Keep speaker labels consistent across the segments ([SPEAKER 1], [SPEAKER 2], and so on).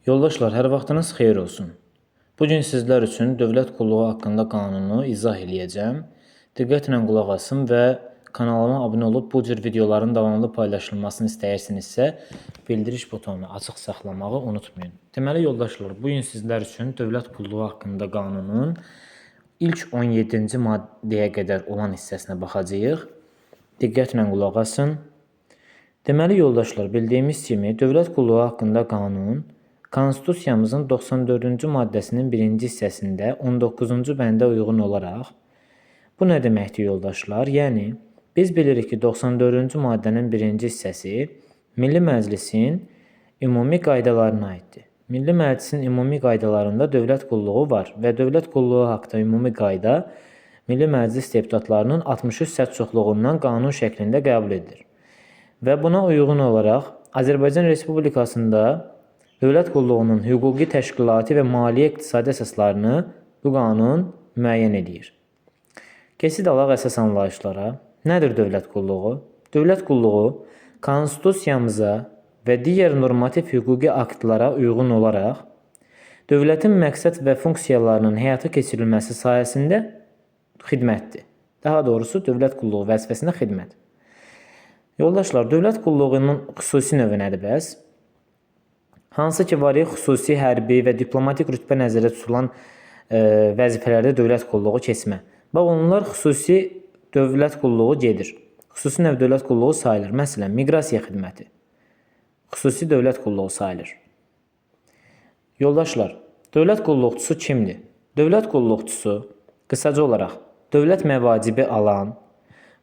[SPEAKER 1] Yoldaşlar, hər vaxtınız xeyir olsun. Bugün sizlər üçün dövlət qulluğu haqqında qanunu izah eləyəcəm. Diqqətlə qulaq asın və kanalıma abunə olub bu cür videoların davamlı paylaşılmasını istəyirsinizsə, bildiriş butonunu açıq saxlamağı unutmayın. Deməli, yoldaşlar, bugün sizlər üçün dövlət qulluğu haqqında qanunun ilk 17-ci maddəyə qədər olan hissəsinə baxacağıq. Diqqətlə qulaq asın. Deməli, yoldaşlar, bildiyimiz kimi dövlət qulluğu haqqında qanun Konstitusiyamızın 94-cü maddəsinin 1-ci hissəsində 19-cu bəndə uyğun olaraq, bu nə deməkdir yoldaşlar? Yəni, biz bilirik ki, 94-cü maddənin 1-ci hissəsi Milli Məclisin ümumi qaydalarına aiddir. Milli Məclisin ümumi qaydalarında dövlət qulluğu var və dövlət qulluğu haqqında ümumi qayda Milli Məclis deputatlarının 63 səs çoxluğundan qanun şəklində qəbul edilir. Və buna uyğun olaraq Azərbaycan Respublikasında dövlət qulluğunun hüquqi təşkilatı və maliyyə iqtisadi əsaslarını bu qanun müəyyən edir. Keçid alaq əsas anlayışlara. Nədir dövlət qulluğu? Dövlət qulluğu Konstitusiyamıza və digər normativ hüquqi aktlara uyğun olaraq dövlətin məqsəd və funksiyalarının həyata keçirilməsi sayəsində xidmətdir. Daha doğrusu, dövlət qulluğu vəzifəsində xidmət. Yoldaşlar, dövlət qulluğunun xüsusi növü nədir bəs? Hansı ki, var xüsusi, hərbi və diplomatik rütbə nəzərdə tutulan vəzifələrdə dövlət qulluğu keçmə. Bax, onlar xüsusi dövlət qulluğu gedir. Xüsusi növ dövlət qulluğu sayılır. Məsələn, miqrasiya xidməti xüsusi dövlət qulluğu sayılır. Yoldaşlar, dövlət qulluqçusu kimdir? Dövlət qulluqçusu, qısaca olaraq, dövlət məvacibi alan,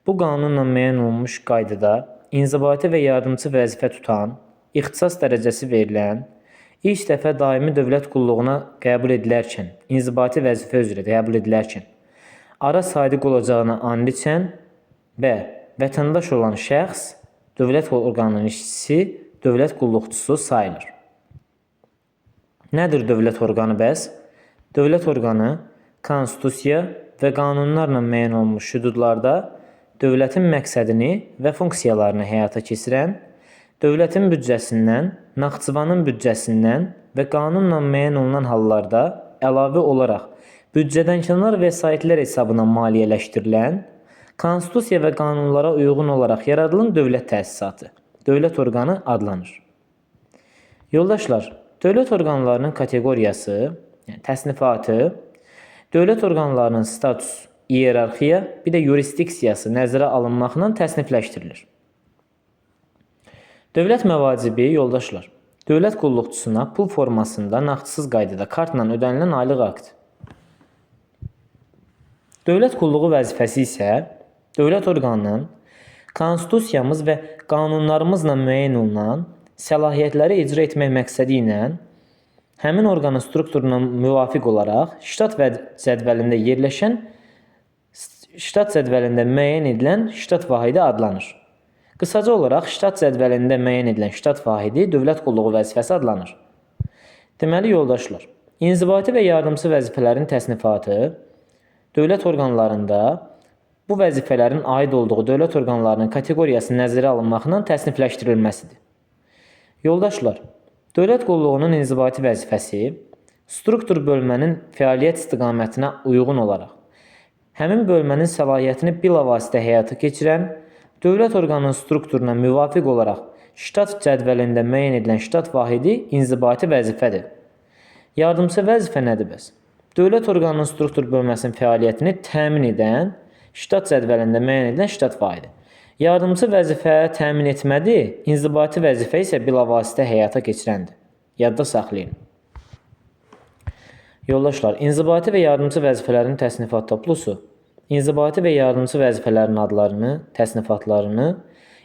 [SPEAKER 1] bu qanunla müəyyən olunmuş qaydada inzibati və yardımçı vəzifə tutan, ixtisas dərəcəsi verilən, ilk dəfə daimi dövlət qulluğuna qəbul edilərkən, inzibati vəzifə üzrə qəbul edilərkən, ara sadiq olacağına and içən və vətəndaş olan şəxs, dövlət orqanının işçisi, dövlət qulluqçusu sayılır. Nədir dövlət orqanı bəs? Dövlət orqanı konstitusiya və qanunlarla müəyyən olunmuş hüdudlarda dövlətin məqsədini və funksiyalarını həyata keçirən, dövlətin büdcəsindən, Naxçıvanın büdcəsindən və qanunla müəyyən olunan hallarda əlavə olaraq büdcədənkənar vəsaitlər hesabına maliyyələşdirilən, konstitusiya və qanunlara uyğun olaraq yaradılan dövlət təsisatı, dövlət orqanı adlanır. Yoldaşlar, dövlət orqanlarının kateqoriyası, yəni təsnifatı, dövlət orqanlarının status, iyerarxiya, bir də yurisdiksiyası nəzərə alınmaqla təsnifləşdirilir. Dövlət məvacibi, yoldaşlar, dövlət qulluqçusuna pul formasında nağdsız qaydada kartla ödənilən aylıq akt. Dövlət qulluğu vəzifəsi isə dövlət orqanının konstitusiyamız və qanunlarımızla müəyyən olunan səlahiyyətləri icra etmək məqsədi ilə həmin orqanın strukturuna müvafiq olaraq ştat cədvəlində yerləşən, ştat cədvəlində müəyyən edilən ştat vahidi adlanır. Qısaca olaraq, ştat cədvəlində müəyyən edilən ştat vahidi dövlət qulluğu vəzifəsi adlanır. Deməli, yoldaşlar, inzibati və yardımçı vəzifələrin təsnifatı dövlət orqanlarında bu vəzifələrin aid olduğu dövlət orqanlarının kateqoriyası nəzərə alınmaqla təsnifləşdirilməsidir. Yoldaşlar, dövlət qulluğunun inzibati vəzifəsi struktur bölmənin fəaliyyət istiqamətinə uyğun olaraq həmin bölmənin səlahiyyətini bilavasitə həyata keçirən, dövlət orqanının strukturuna müvafiq olaraq ştat cədvəlində müəyyən edilən ştat vahidi inzibati vəzifədir. Yardımçı vəzifə nədir bəs? Dövlət orqanının struktur bölməsinin fəaliyyətini təmin edən ştat cədvəlində müəyyən edilən ştat vahidi. Yardımçı vəzifə təmin etmədir, inzibati vəzifə isə bilavasitə həyata keçirəndir. Yadda saxlayın. Yoldaşlar, inzibati və yardımçı vəzifələrin təsnifat toplusu İnzibati və yardımçı vəzifələrin adlarını, təsnifatlarını,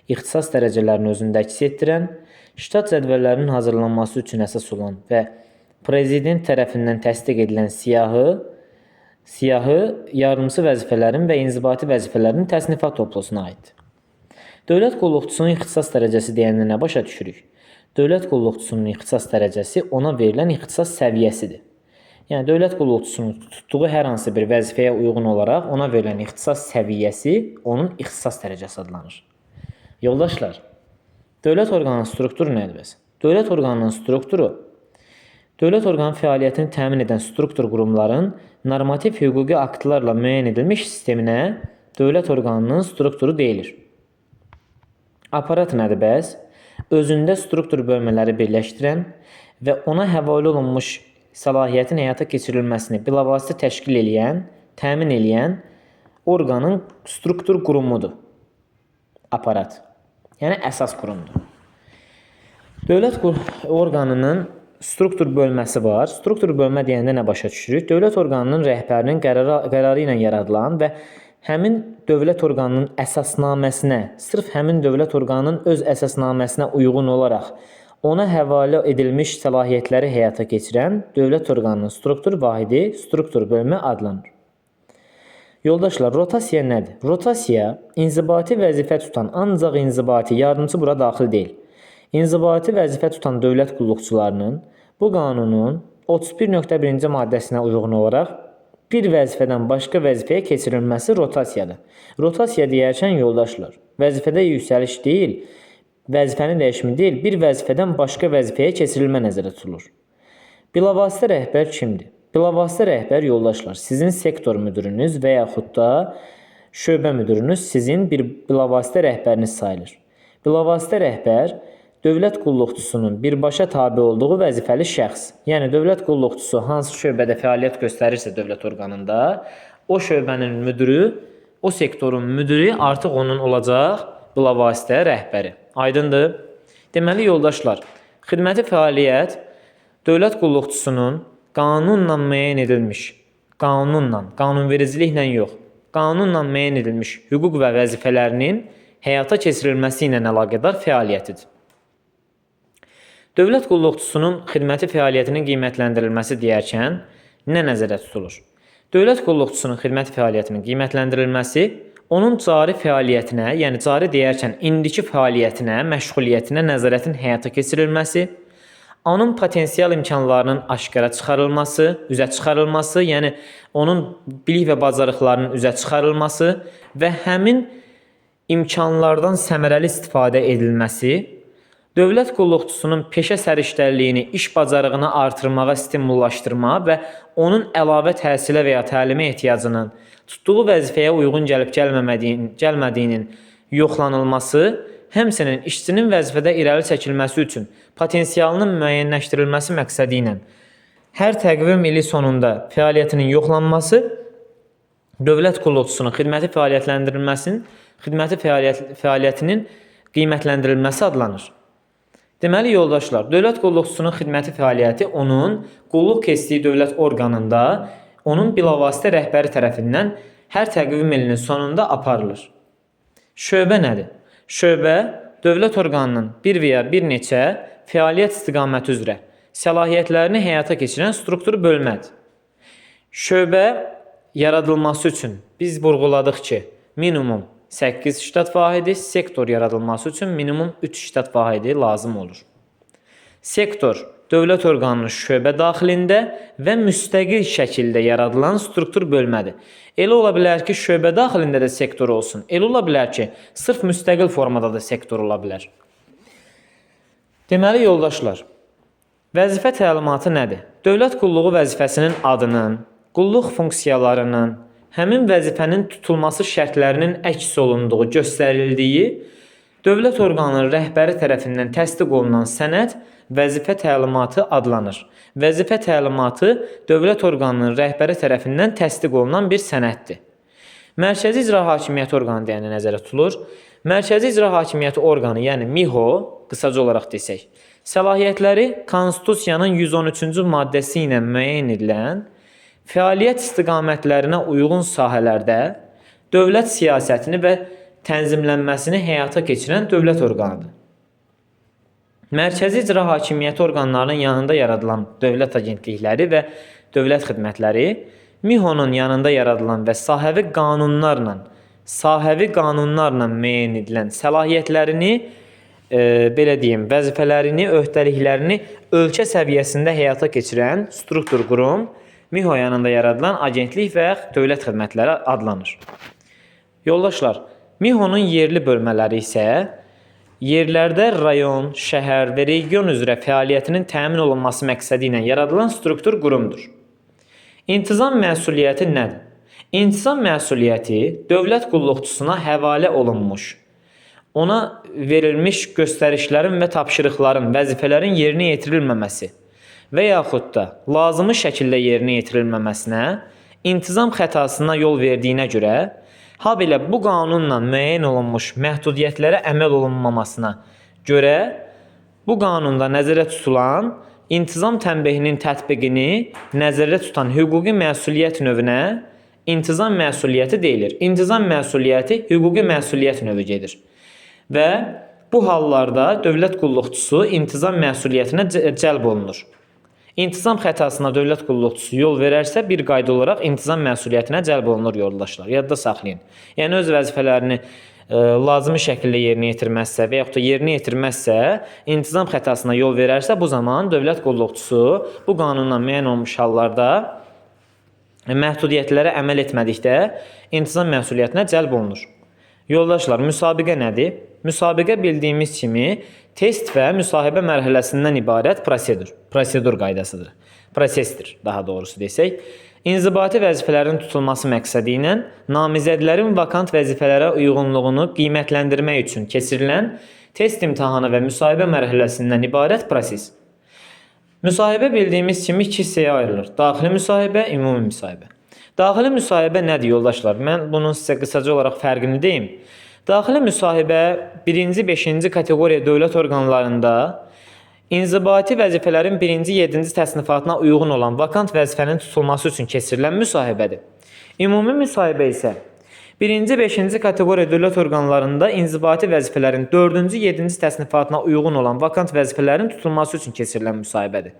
[SPEAKER 1] ixtisas dərəcələrini özündə əks etdirən, ştat cədvəllərinin hazırlanması üçün əsas olan və prezident tərəfindən təsdiq edilən siyahı yardımçı vəzifələrin və inzibati vəzifələrin təsnifat toplusuna aiddir. Dövlət qulluqçusunun ixtisas dərəcəsi deyəndə nə başa düşürük? Dövlət qulluqçusunun ixtisas dərəcəsi ona verilən ixtisas səviyyəsidir. Yəni, dövlət qulluqçusunun tutduğu hər hansı bir vəzifəyə uyğun olaraq ona verilən ixtisas səviyyəsi onun ixtisas dərəcəsi adlanır. Yoldaşlar, dövlət orqanının strukturu nədir bəs? Dövlət orqanının strukturu Dövlət orqanı fəaliyyətini təmin edən struktur qurumların normativ hüquqi aktlarla müəyyən edilmiş sisteminə dövlət orqanının strukturu deyilir. Aparat nədir bəs? Özündə struktur bölmələri birləşdirən və ona həvalə olunmuş səlahiyyətin həyata keçirilməsini bilavasitə təşkil edən, təmin edən orqanın struktur qurumudur. Aparat. Yəni əsas qurumdur. Dövlət orqanının struktur bölməsi var. Struktur bölmə deyəndə nə başa düşürük? Dövlət orqanının rəhbərinin qərarı ilə yaradılan və həmin dövlət orqanının əsasnaməsinə, sırf həmin dövlət orqanının öz əsasnaməsinə uyğun olaraq ona həvalə edilmiş səlahiyyətləri həyata keçirən dövlət orqanının struktur vahidi, struktur bölmə adlanır. Yoldaşlar, rotasiya nədir? Rotasiya inzibati vəzifə tutan, ancaq inzibati, yardımçı bura daxil deyil. İnzibati vəzifə tutan dövlət qulluqçularının bu qanunun 31.1-ci maddəsinə uyğun olaraq bir vəzifədən başqa vəzifəyə keçirilməsi rotasiyadır. Rotasiya deyərkən yoldaşlar, vəzifədə yüksəliş deyil, vəzifənin dəyişimi deyil, bir vəzifədən başqa vəzifəyə keçirilmə nəzərdə tutulur. Bilavasitə rəhbər kimdir? Bilavasitə rəhbər yoldaşlar, sizin sektor müdürünüz və yaxud da şöbə müdürünüz sizin bir bilavasitə rəhbəriniz sayılır. Bilavasitə rəhbər dövlət qulluqçusunun birbaşa tabe olduğu vəzifəli şəxs. Yəni dövlət qulluqçusu hansı şöbədə fəaliyyət göstərirsə dövlət orqanında, o şöbənin müdürü, o sektorun müdürü artıq onun olacaq bilavasitə rəhbəri. Aydındır? Deməli yoldaşlar, xidməti fəaliyyət dövlət qulluqçusunun qanunla müəyyən edilmiş, qanunvericiliklə yox, qanunla müəyyən edilmiş hüquq və vəzifələrinin həyata keçirilməsi ilə əlaqədar fəaliyyətidir. Dövlət qulluqçusunun xidməti fəaliyyətinin qiymətləndirilməsi deyərkən nə nəzərdə tutulur? Dövlət qulluqçusunun xidməti fəaliyyətinin qiymətləndirilməsi onun cari fəaliyyətinə, yəni cari deyərkən indiki fəaliyyətinə, məşğuliyyətinə nəzarətin həyata keçirilməsi, onun potensial imkanlarının aşkara çıxarılması, üzə çıxarılması, yəni onun bilik və bacarıqlarının üzə çıxarılması və həmin imkanlardan səmərəli istifadə edilməsi, dövlət qulluqçusunun peşə səriştəliyini, iş bacarığını artırmağa stimullaşdırma və onun əlavə təhsilə və ya təlimə ehtiyacının tutduğu vəzifəyə uyğun gəlmədiyinin yoxlanılması, həmçinin işçinin vəzifədə irəli çəkilməsi üçün potensialının müəyyənləşdirilməsi məqsədi ilə hər təqvim ili sonunda fəaliyyətinin yoxlanması dövlət qulluqçusunun xidməti fəaliyyətinin qiymətləndirilməsi adlanır. Deməli yoldaşlar, dövlət qulluqçusunun xidməti fəaliyyəti onun qulluq keçdiyi dövlət orqanında onun bilavasitə rəhbəri tərəfindən hər təqvim ilinin sonunda aparılır. Şöbə nədir? Şöbə, dövlət orqanının bir və ya bir neçə fəaliyyət istiqaməti üzrə səlahiyyətlərini həyata keçirən struktur bölmədir. Şöbə yaradılması üçün biz vurğuladıq ki, minimum 8 ştat vahidi, sektor yaradılması üçün minimum 3 ştat vahidi lazım olur. Sektor, dövlət orqanının şöbə daxilində və müstəqil şəkildə yaradılan struktur bölmədir. Elə ola bilər ki, şöbə daxilində də sektor olsun. Elə ola bilər ki, sırf müstəqil formada da sektor ola bilər. Deməli, yoldaşlar, vəzifə təlimatı nədir? Dövlət qulluğu vəzifəsinin adının, qulluq funksiyalarının, həmin vəzifənin tutulması şərtlərinin əks olunduğu, göstərildiyi, dövlət orqanının rəhbəri tərəfindən təsdiq olunan sənəd vəzifə təlimatı adlanır. Vəzifə təlimatı dövlət orqanının rəhbəri tərəfindən təsdiq olunan bir sənəddir. Mərkəzi İcra Hakimiyyəti orqanı deyəndə nəzərdə tutulur. Mərkəzi İcra Hakimiyyəti orqanı, yəni MİHO, qısaca olaraq desək, səlahiyyətləri Konstitusiyanın 113-cü maddəsi ilə müəyyən edilən fəaliyyət istiqamətlərinə uyğun sahələrdə dövlət siyasətini və tənzimlənməsini həyata keçirən dövlət orqanıdır. Mərkəzi İcra Hakimiyyəti orqanlarının yanında yaradılan dövlət agentlikləri və dövlət xidmətləri MİHO-nun yanında yaradılan və sahəvi qanunlarla müəyyən edilən səlahiyyətlərini, vəzifələrini, öhdəliklərini ölkə səviyyəsində həyata keçirən struktur qurum MİHO yanında yaradılan agentlik və dövlət xidmətləri adlanır. Yoldaşlar, MİHO-nun yerli bölmələri isə yerlərdə rayon, şəhər və region üzrə fəaliyyətinin təmin olunması məqsədi ilə yaradılan struktur qurumdur. İntizam məsuliyyəti nədir? İntizam məsuliyyəti dövlət qulluqçusuna həvalə olunmuş, ona verilmiş göstərişlərin və tapşırıqların, vəzifələrin yerinə yetirilməməsi və yaxud da lazımi şəkildə yerinə yetirilməməsinə, intizam xətasına yol verdiyinə görə, habelə bu qanunla müəyyən olunmuş məhdudiyyətlərə əməl olunmamasına görə bu qanunda nəzərdə tutulan intizam tənbehinin tətbiqini nəzərdə tutan hüquqi məsuliyyət növünə intizam məsuliyyəti deyilir. İntizam məsuliyyəti hüquqi məsuliyyət növü gedir. Və bu hallarda dövlət qulluqçusu intizam məsuliyyətinə cəlb olunur. İntizam xətasına dövlət qulluqçusu yol verərsə, bir qayda olaraq intizam məsuliyyətinə cəlb olunur yoldaşlar. Yadda saxlayın. Yəni öz vəzifələrini lazımi şəkildə yerinə yetirməzsə və yaxud da yerinə yetirməzsə, intizam xətasına yol verərsə, bu zaman dövlət qulluqçusu bu qanunla müəyyən olmuş hallarda məhdudiyyətlərə əməl etmədikdə intizam məsuliyyətinə cəlb olunur. Yoldaşlar, müsabiqə nədir? Müsabiqə bildiyimiz kimi test və müsahibə mərhələsindən ibarət prosedur qaydasıdır. Prosesdir, daha doğrusu desək. İnzibati vəzifələrin tutulması məqsədi ilə namizədlərin vakant vəzifələrə uyğunluğunu qiymətləndirmək üçün keçirilən test imtahanı və müsahibə mərhələsindən ibarət proses. Müsahibə bildiyimiz kimi iki hissəyə ayrılır. Daxili müsahibə, ümumi müsahibə. Daxili müsahibə nədir yoldaşlar? Mən bunun sizə qısaca olaraq fərqini deyim. Daxili müsahibə 1-ci, 5-ci kateqoriya dövlət orqanlarında inzibati vəzifələrin 1-ci, 7-ci təsnifatına uyğun olan vakant vəzifənin tutulması üçün keçirilən müsahibədir. Ümumi müsahibə isə 1-ci, 5-ci kateqoriya dövlət orqanlarında inzibati vəzifələrin 4-cü, 7-ci təsnifatına uyğun olan vakant vəzifələrin tutulması üçün keçirilən müsahibədir.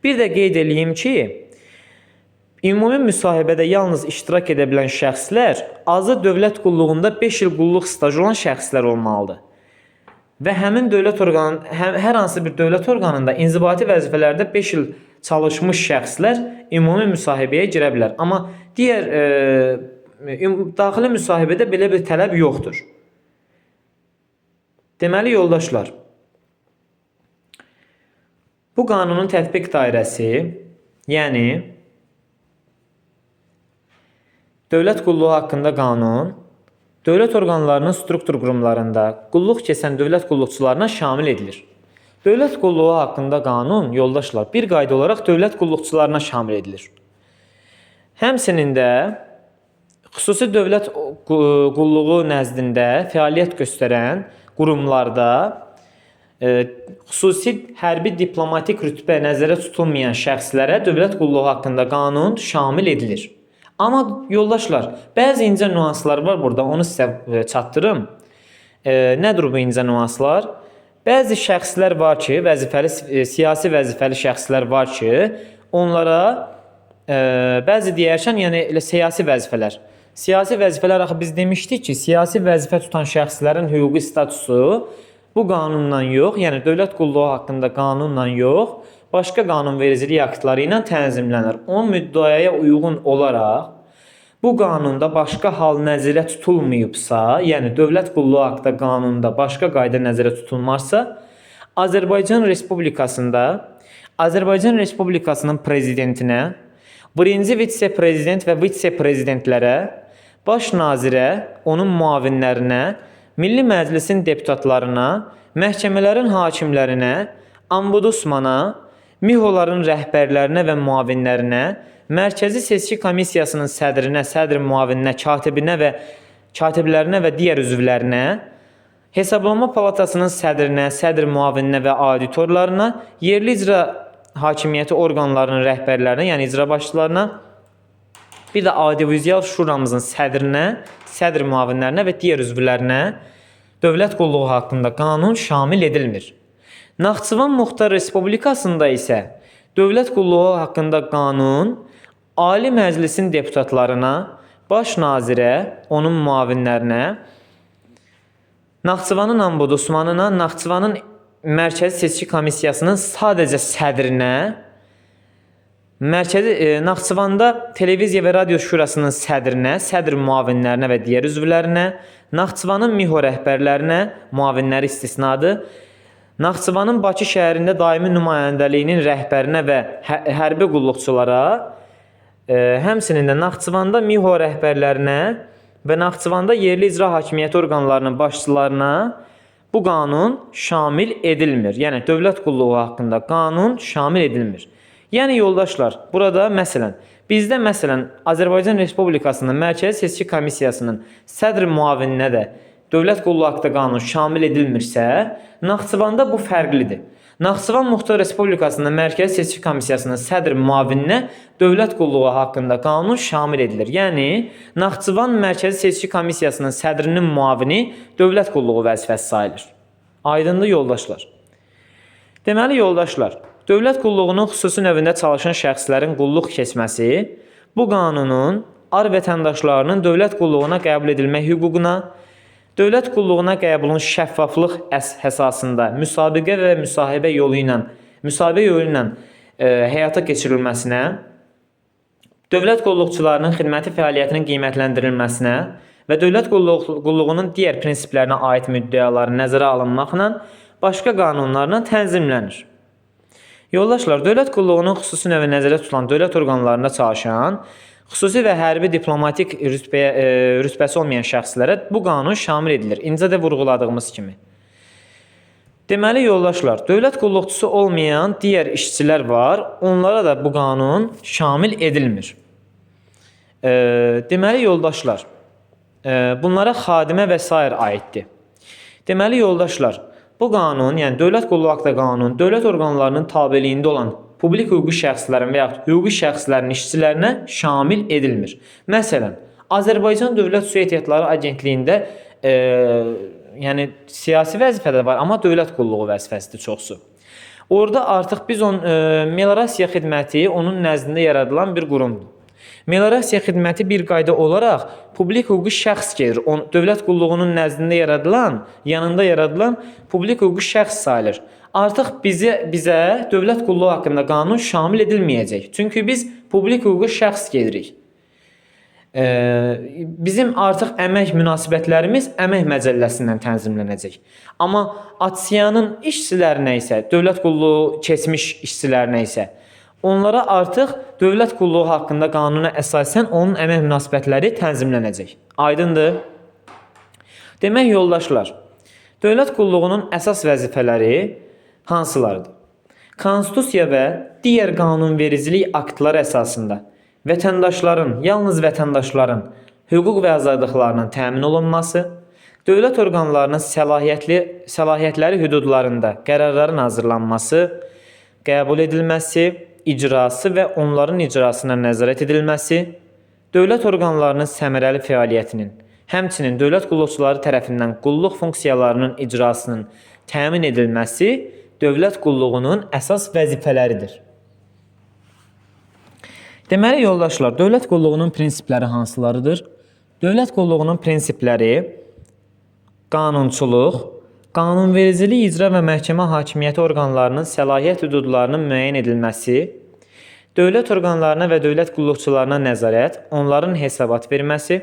[SPEAKER 1] Bir də qeyd edeyim ki, ümumi müsahibədə yalnız iştirak edə bilən şəxslər azı dövlət qulluğunda 5 il qulluq stajı olan şəxslər olmalıdır. Və həmin dövlət orqanı, hər hansı bir dövlət orqanında inzibati vəzifələrdə 5 il çalışmış şəxslər ümumi müsahibəyə girə bilər. Amma digər daxili müsahibədə belə bir tələb yoxdur. Deməli, yoldaşlar, bu qanunun tətbiq dairəsi, yəni dövlət qulluğu haqqında qanun, dövlət orqanlarının struktur qurumlarında qulluq keçən dövlət qulluqçularına şamil edilir. Dövlət qulluğu haqqında qanun, yoldaşlar, bir qayda olaraq dövlət qulluqçularına şamil edilir. Həmçinin də xüsusi dövlət qulluğu nəzdində fəaliyyət göstərən qurumlarda xüsusi hərbi diplomatik rütbə nəzərdə tutulmayan şəxslərə dövlət qulluğu haqqında qanun şamil edilir. Amma yoldaşlar, bəzi incə nüanslar var burada, onu sizə çatdırım. Nədir bu incə nüanslar? Bəzi şəxslər var ki, siyasi vəzifəli şəxslər var ki, onlara bəzi deyərkən, yəni elə siyasi vəzifələr. Siyasi vəzifələr axı biz demişdik ki, siyasi vəzifə tutan şəxslərin hüquqi statusu bu qanunla yox, yəni dövlət qulluğu haqqında qanunla yox, başqa qanunvericilik aktları ilə tənzimlənir. O müddəaya uyğun olaraq bu qanunda başqa hal nəzərdə tutulmayıbsa, yəni dövlət qulluğu haqqında qanunda başqa qayda nəzərdə tutulmazsa, Azərbaycan Respublikasının prezidentinə, birinci vitse-prezident və vitse-prezidentlərə, baş nazirə, onun müavinlərinə, Milli Məclisin deputatlarına, məhkəmələrin hakimlərinə, ombudsmana, MİHO-ların rəhbərlərinə və müavinlərinə, Mərkəzi Seçki Komissiyasının sədrinə, sədr müavininə, katiblərinə və digər üzvlərinə, Hesablama Palatasının sədrinə, sədr müavininə və auditorlarına, yerli icra hakimiyyəti orqanlarının rəhbərlərinə, yəni icra başçılarına, bir də audiovizual şuramızın sədrinə, sədr müavinlərinə və digər üzvlərinə dövlət qulluğu haqqında qanun şamil edilmir. Naxçıvan Muxtar Respublikasında isə dövlət qulluğu haqqında qanun Ali Məclisin deputatlarına, baş nazirə, onun müavinlərinə, Naxçıvanın ombudsmanına, Naxçıvanın Mərkəzi Seçki Komissiyasının sadəcə sədrinə Naxçıvanda Televiziya və Radio Şurasının sədrinə, sədr müavinlərinə və digər üzvlərinə, Naxçıvanın MİHO rəhbərlərinə, müavinləri istisnadır, Naxçıvanın Bakı şəhərində daimi nümayəndəliyinin rəhbərinə və hərbi qulluqçulara, həmçinin də Naxçıvanda MİHO rəhbərlərinə və Naxçıvanda yerli icra hakimiyyəti orqanlarının başçılarına bu qanun şamil edilmir. Yəni, dövlət qulluğu haqqında qanun şamil edilmir. Yəni, yoldaşlar, burada bizdə Azərbaycan Respublikasının Mərkəzi Seçki Komissiyasının sədr müavininə də dövlət qulluğu haqqında qanun şamil edilmirsə, Naxçıvanda bu fərqlidir. Naxçıvan Muxtar Respublikasının Mərkəzi Seçki Komissiyasının sədr müavininə dövlət qulluğu haqqında qanun şamil edilir. Yəni, Naxçıvan Mərkəzi Seçki Komissiyasının sədrinin müavini dövlət qulluğu vəzifəsi sayılır. Aydındır, yoldaşlar. Deməli, yoldaşlar, dövlət qulluğunun xüsusi növündə çalışan şəxslərin qulluq keçməsi bu qanunun vətəndaşlarının dövlət qulluğuna qəbul edilmək hüququna, dövlət qulluğuna qəbulun şəffaflıq əsasında müsabiqə və müsahibə yolu ilə həyata keçirilməsinə, dövlət qulluqçularının xidməti fəaliyyətinin qiymətləndirilməsinə və dövlət qulluğunun digər prinsiplərinə aid müddəaların nəzərə alınmaqla başqa qanunlarla tənzimlənir. Yoldaşlar, dövlət qulluğunun xüsusi növü nəzərdə tutulan dövlət orqanlarında çalışan, xüsusi və hərbi diplomatik rütbəsi olmayan şəxslərə bu qanun şamil edilir. İncə də vurğuladığımız kimi. Deməli, yoldaşlar, dövlət qulluqçusu olmayan digər işçilər var, onlara da bu qanun şamil edilmir. Deməli, yoldaşlar, bunlara xadimə və s. aiddir. Deməli, yoldaşlar, bu qanun, yəni dövlət qulluğu haqqında qanun, dövlət orqanlarının tabeliyində olan publik hüquqi şəxslərin və yaxud hüquqi şəxslərin işçilərinə şamil edilmir. Məsələn, Azərbaycan Dövlət Su Ehtiyatları Agentliyində yəni siyasi vəzifədə var, amma dövlət qulluğu vəzifəsidir çoxsu. Orada artıq biz meliorasiya xidməti onun nəzdində yaradılan bir qurumdur. Meliorasiya xidməti bir qayda olaraq publik hüquqi şəxs gedir. Dövlət qulluğunun nəzdində yanında yaradılan publik hüquqi şəxs sayılır. Artıq bizə dövlət qulluğu haqqında qanun şamil edilməyəcək. Çünki biz publik hüquqi şəxs gedirik. Bizim artıq əmək münasibətlərimiz əmək məcəlləsindən tənzimlənəcək. Amma ATSİA'nın işçilərinə isə, dövlət qulluğu keçmiş işçilərinə isə onlara artıq dövlət qulluğu haqqında qanuna əsasən onun əmək münasibətləri tənzimlənəcək. Aydındır? Demək, yoldaşlar, dövlət qulluğunun əsas vəzifələri hansılardır? Konstitusiya və digər qanunvericilik aktları əsasında yalnız vətəndaşların hüquq və azadlıqlarının təmin olunması, dövlət orqanlarının səlahiyyətləri hüdudlarında qərarların hazırlanması, qəbul edilməsi, icrası və onların icrasına nəzarət edilməsi, dövlət orqanlarının səmərəli fəaliyyətinin, həmçinin dövlət qulluqçuları tərəfindən qulluq funksiyalarının icrasının təmin edilməsi dövlət qulluğunun əsas vəzifələridir. Deməli, yoldaşlar, dövlət qulluğunun prinsipləri hansılarıdır? Dövlət qulluğunun prinsipləri qanunçuluq, qanunvericilik, icra və məhkəmə hakimiyyəti orqanlarının səlahiyyət hüdudlarının müəyyən edilməsi, dövlət orqanlarına və dövlət qulluqçularına nəzarət, onların hesabat verməsi,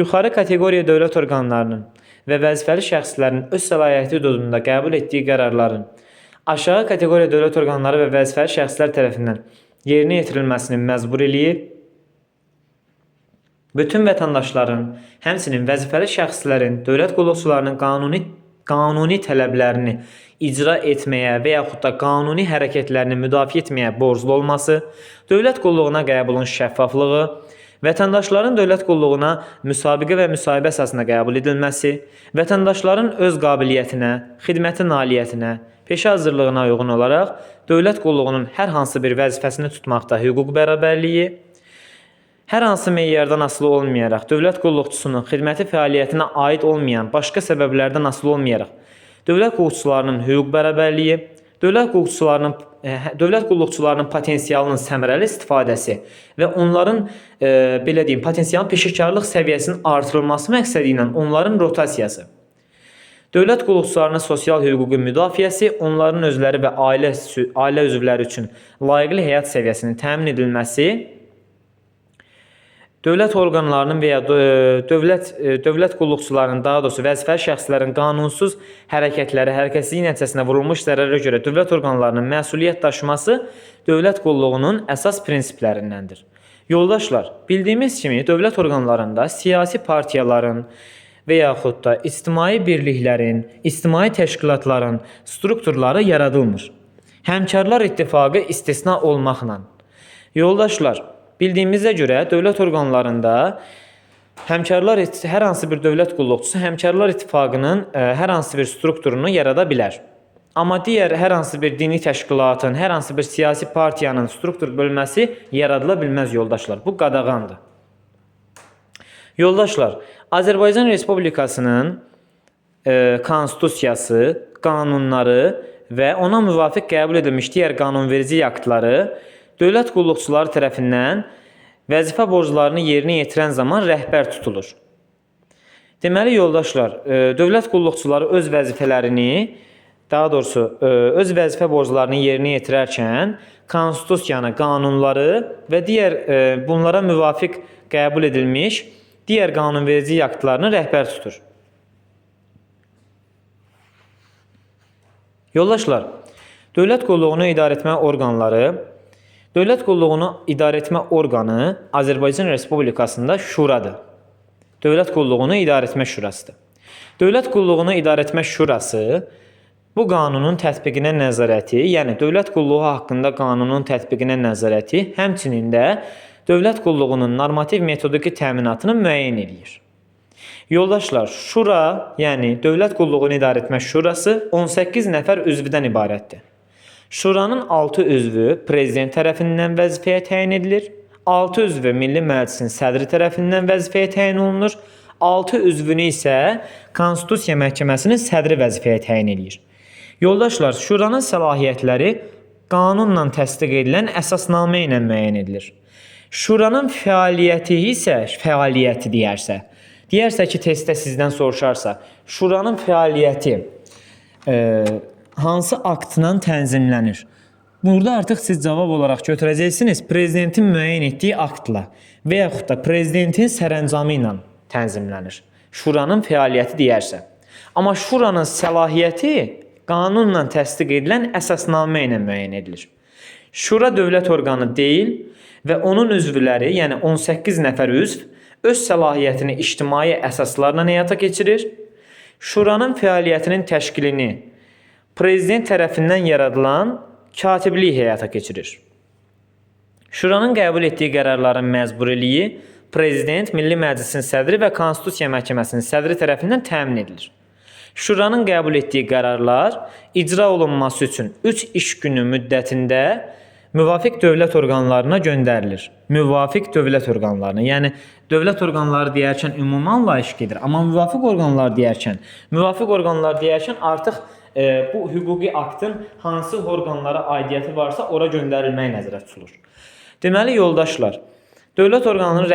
[SPEAKER 1] yuxarı kateqoriya dövlət orqanlarının və vəzifəli şəxslərin öz səlahiyyəti hüdudunda qəbul etdiyi qərarların aşağı kateqoriya dövlət orqanları və vəzifəli şəxslər tərəfindən yerinə yetirilməsini məcbur eləyir. Bütün vətəndaşların, həmçinin vəzifəli şəxslərin dövlət qulluqçularının qanuni tələblərini icra etməyə və yaxud da qanuni hərəkətlərini müdafiə etməyə borclu olması, dövlət qulluğuna qəbulun şəffaflığı, vətəndaşların dövlət qulluğuna müsabiqə və müsahibə əsasında qəbul edilməsi, vətəndaşların öz qabiliyyətinə, xidməti nailiyyətinə, peşə hazırlığına uyğun olaraq dövlət qulluğunun hər hansı bir vəzifəsini tutmaqda hüquq bərabərliyi, hər hansı meyardan asılı olmayaraq dövlət qulluqçusunun xidməti fəaliyyətinə aid olmayan başqa səbəblərdən asılı olmayaraq dövlət qulluqçularının hüquq bərabərliyi, dövlət qulluqçularının potensialının səmərəli istifadəsi və onların potensialın peşəkarlıq səviyyəsinin artırılması məqsədi ilə onların rotasiyası. Dövlət qulluqçularının sosial hüquqi müdafiəsi, onların özləri və ailə üzvləri üçün layiqli həyat səviyyəsinin təmin edilməsi, dövlət orqanlarının və ya dövlət qulluqçularının, daha doğrusu vəzifəli şəxslərin qanunsuz hərəkətsizlik nəticəsində vurulmuş zərərə görə dövlət orqanlarının məsuliyyət daşıması dövlət qulluğunun əsas prinsiplərindəndir. Yoldaşlar, bildiyimiz kimi dövlət orqanlarında siyasi partiyaların və yaxud da ictimai birliklərin, ictimai təşkilatların strukturları yaradılmır. Həmkarlar İttifaqı istisna olmaqla. Yoldaşlar, bildiyimizə görə dövlət orqanlarında hər hansı bir dövlət qulluqçusu Həmkarlar İttifaqının hər hansı bir strukturunu yarada bilər. Amma digər hər hansı bir dini təşkilatın, hər hansı bir siyasi partiyanın struktur bölməsi yaradıla bilməz yoldaşlar. Bu qadağandır. Yoldaşlar, Azərbaycan Respublikasının konstitusiyası, qanunları və ona müvafiq qəbul edilmiş digər qanunverici aktları dövlət qulluqçuları tərəfindən vəzifə borclarını yerinə yetirən zaman rəhbər tutulur. Deməli, yoldaşlar, dövlət qulluqçuları öz vəzifələrini, daha doğrusu öz vəzifə borclarını yerinə yetirərkən konstitusiyanı, qanunları və digər bunlara müvafiq qəbul edilmiş digər qanunverici aktlarını rəhbər tutur. Yoldaşlar, dövlət qulluğunu idarəetmə orqanı Azərbaycan Respublikasında şuradır. Dövlət qulluğunu idarəetmə şurasıdır. Dövlət qulluğunu idarəetmə şurası bu qanunun tətbiqinə nəzarəti, yəni dövlət qulluğu haqqında qanunun tətbiqinə nəzarəti, həmçinin də dövlət qulluğunun normativ metodiki təminatını müəyyən edir. Yoldaşlar, şura, yəni Dövlət Qulluğunu İdarəetmə Şurası 18 nəfər üzvdən ibarətdir. Şuranın 6 üzvü prezident tərəfindən vəzifəyə təyin edilir, 6 üzvü Milli Məclisin sədri tərəfindən vəzifəyə təyin olunur, 6 üzvünü isə Konstitusiya Məhkəməsinin sədri vəzifəyə təyin edir. Yoldaşlar, şuranın səlahiyyətləri qanunla təsdiq edilən əsasnamə ilə müəyyən edilir. Şuranın fəaliyyəti isə, deyərsə ki, testdə sizdən soruşarsa, şuranın fəaliyyəti hansı aktla tənzimlənir? Burada artıq siz cavab olaraq götürəcəksiniz prezidentin müəyyən etdiyi aktla və yaxud da prezidentin sərəncamı ilə tənzimlənir. Şuranın fəaliyyəti deyərsə. Amma şuranın səlahiyyəti qanunla təsdiq edilən əsasnamə ilə müəyyən edilir. Şura dövlət orqanı deyil və onun üzvləri, yəni 18 nəfər üzv, öz səlahiyyətini ictimai əsaslarla həyata keçirir. Şuranın fəaliyyətinin təşkilini prezident tərəfindən yaradılan katiblik həyata keçirir. Şuranın qəbul etdiyi qərarların məcburiyyəti prezident, Milli Məclisin sədri və Konstitusiya Məhkəməsinin sədri tərəfindən təmin edilir. Şuranın qəbul etdiyi qərarlar icra olunması üçün 3 iş günü müddətində müvafiq dövlət orqanlarına göndərilir. Müvafiq dövlət orqanlarına. Yəni, dövlət orqanları deyərkən ümumən layiq gedir. Amma müvafiq orqanlar deyərkən artıq bu hüquqi aktın hansı orqanlara aidiyyəti varsa ora göndərilməyi nəzərdə tutulur. Deməli, yoldaşlar, dövlət orqanlarının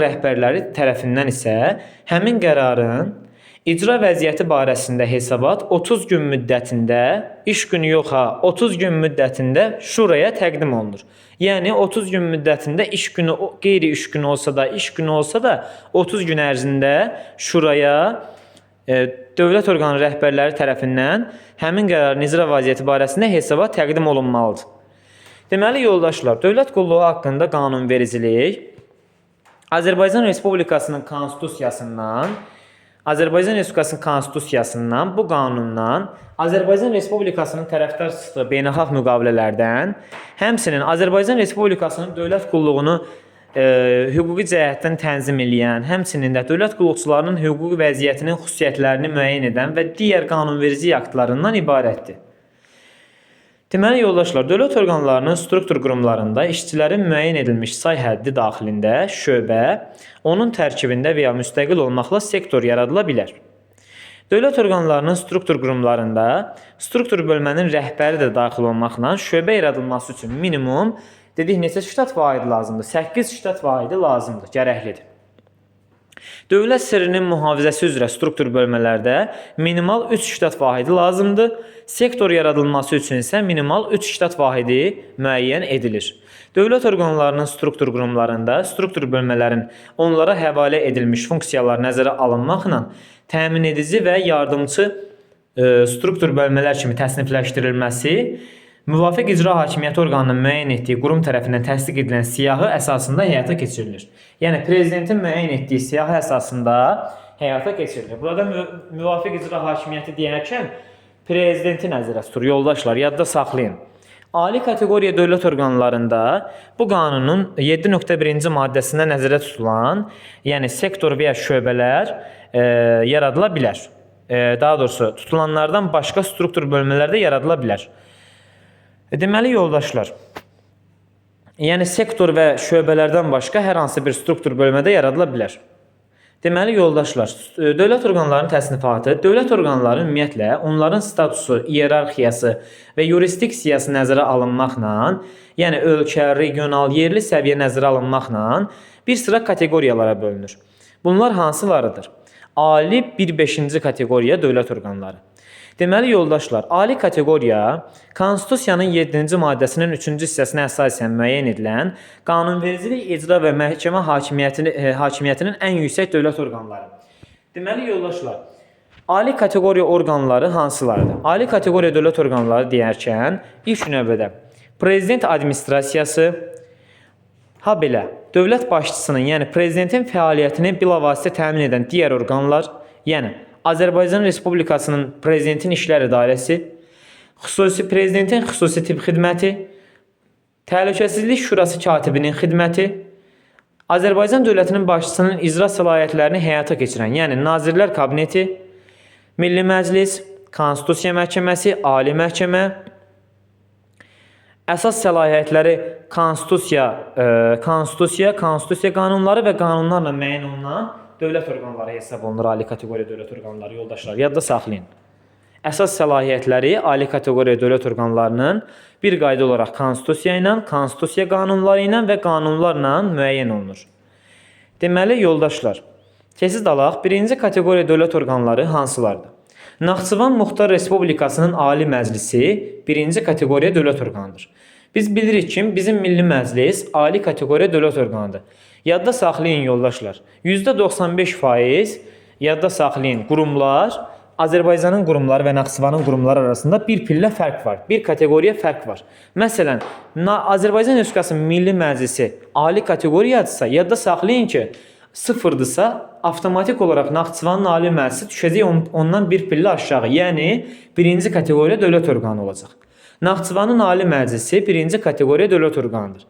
[SPEAKER 1] rəhbərləri tərəfindən isə həmin qərarın İcra vəziyyəti barəsində hesabat 30 gün müddətində, iş günü yox ha, 30 gün müddətində şuraya təqdim olunur. Yəni 30 gün müddətində iş günü, qeyri-iş günü olsa da, iş günü olsa da 30 gün ərzində şuraya dövlət orqanı rəhbərləri tərəfindən həmin qərarın icra vəziyyəti barəsində hesabat təqdim olunmalıdır. Deməli, yoldaşlar, dövlət qulluğu haqqında qanunvericilik Azərbaycan Respublikasının konstitusiyasından, bu qanundan, Azərbaycan Respublikasının tərəfdar çıxdığı beynəlxalq müqavilələrdən, həmçinin Azərbaycan Respublikasının dövlət qulluğunu hüquqi cəhətdən tənzim edən, həmçinin də dövlət qulluqçularının hüquqi vəziyyətinin xüsusiyyətlərini müəyyən edən və digər qanunverici aktlarından ibarətdir. Deməli, yoldaşlar, dövlət orqanlarının struktur qurumlarında işçilərin müəyyən edilmiş say həddi daxilində şöbə, onun tərkibində və ya müstəqil olmaqla sektor yaradıla bilər. Dövlət orqanlarının struktur qurumlarında struktur bölmənin rəhbəri də daxil olmaqla şöbə yaradılması üçün minimum neçə ştat vahidi lazımdır? 8 ştat vahidi lazımdır, gərəklidir. Dövlət sirrinin mühafizəsi üzrə struktur bölmələrdə minimal 3 ştat vahidi lazımdır. Sektor yaradılması üçün isə minimal 3 ştat vahidi müəyyən edilir. Dövlət orqanlarının struktur qurumlarında struktur bölmələrin onlara həvalə edilmiş funksiyalar nəzərə alınmaqla təmin edici və yardımçı struktur bölmələr kimi təsnifləşdirilməsi müvafiq icra hakimiyyəti orqanının müəyyən etdiyi qurum tərəfindən təsdiq edilən siyahı əsasında həyata keçirilir. Yəni, prezidentin müəyyən etdiyi siyahı əsasında həyata keçirilir. Burada müvafiq icra hakimiyyəti deyərkən prezidenti nəzərə tutur. Yoldaşlar, yadda saxlayın. Ali kateqoriya dövlət orqanlarında bu qanunun 7.1-ci maddəsində nəzərdə tutulan, yəni sektor və ya şöbələr yaradıla bilər. Daha doğrusu, tutulanlardan başqa struktur bölmələrdə yaradıla bilər. Deməli, yoldaşlar, yəni sektor və şöbələrdən başqa hər hansı bir struktur bölmədə yaradıla bilər. Deməli, yoldaşlar, dövlət orqanlarının təsnifatı, dövlət orqanları ümumiyyətlə onların statusu, iyerarxiyası və yurisdiksiyası nəzərə alınmaqla, yəni ölkə, regional, yerli səviyyə nəzərə alınmaqla bir sıra kateqoriyalara bölünür. Bunlar hansılarıdır? Ali 1-5-ci kateqoriya dövlət orqanları. Deməli, yoldaşlar, ali kateqoriya Konstitusiyanın 7-ci maddəsinin 3-cü hissəsinə əsasən müəyyən edilən qanunvericilik, icra və məhkəmə hakimiyyətinin ən yüksək dövlət orqanları. Deməli, yoldaşlar, ali kateqoriya orqanları hansılardır? Ali kateqoriya dövlət orqanları deyərkən ilk növbədə prezident administrasiyası, ha belə, dövlət başçısının, yəni prezidentin fəaliyyətini bilavasitə təmin edən digər orqanlar, yəni Azərbaycan Respublikasının prezidentin işlər idarəsi, prezidentin xüsusi tibb xidməti, təhlükəsizlik şurası katibinin xidməti, Azərbaycan dövlətinin başçısının icra səlahiyyətlərini həyata keçirən, yəni Nazirlər Kabineti, Milli Məclis, Konstitusiya Məhkəməsi, Ali Məhkəmə, əsas səlahiyyətləri konstitusiya qanunları və qanunlarla müəyyən olunan dövlət orqanları hesab olunur, ali kateqoriya dövlət orqanları, yoldaşlar, yadda saxlayın. Əsas səlahiyyətləri ali kateqoriya dövlət orqanlarının bir qayda olaraq konstitusiya ilə, konstitusiya qanunları ilə və qanunlarla müəyyən olunur. Deməli, yoldaşlar, tez alaq, birinci kateqoriya dövlət orqanları hansılardır? Naxçıvan Muxtar Respublikasının Ali Məclisi birinci kateqoriya dövlət orqanıdır. Biz bilirik ki, bizim Milli Məclis ali kateqoriya dövlət orqanıdır. Yadda saxlayın, yoldaşlar, %95% yadda saxlayın, qurumlar, Azərbaycanın qurumları və Naxçıvanın qurumları arasında bir pillə fərq var, bir kateqoriya fərq var. Məsələn, Azərbaycan Respublikasının Milli Məclisi ali kateqoriyadırsa, yadda saxlayın ki, sıfırdırsa, avtomatik olaraq Naxçıvanın Ali Məclisi düşəcək ondan bir pillə aşağı, yəni birinci kateqoriya dövlət orqanı olacaq. Naxçıvanın Ali Məclisi birinci kateqoriya dövlət orqanıdır.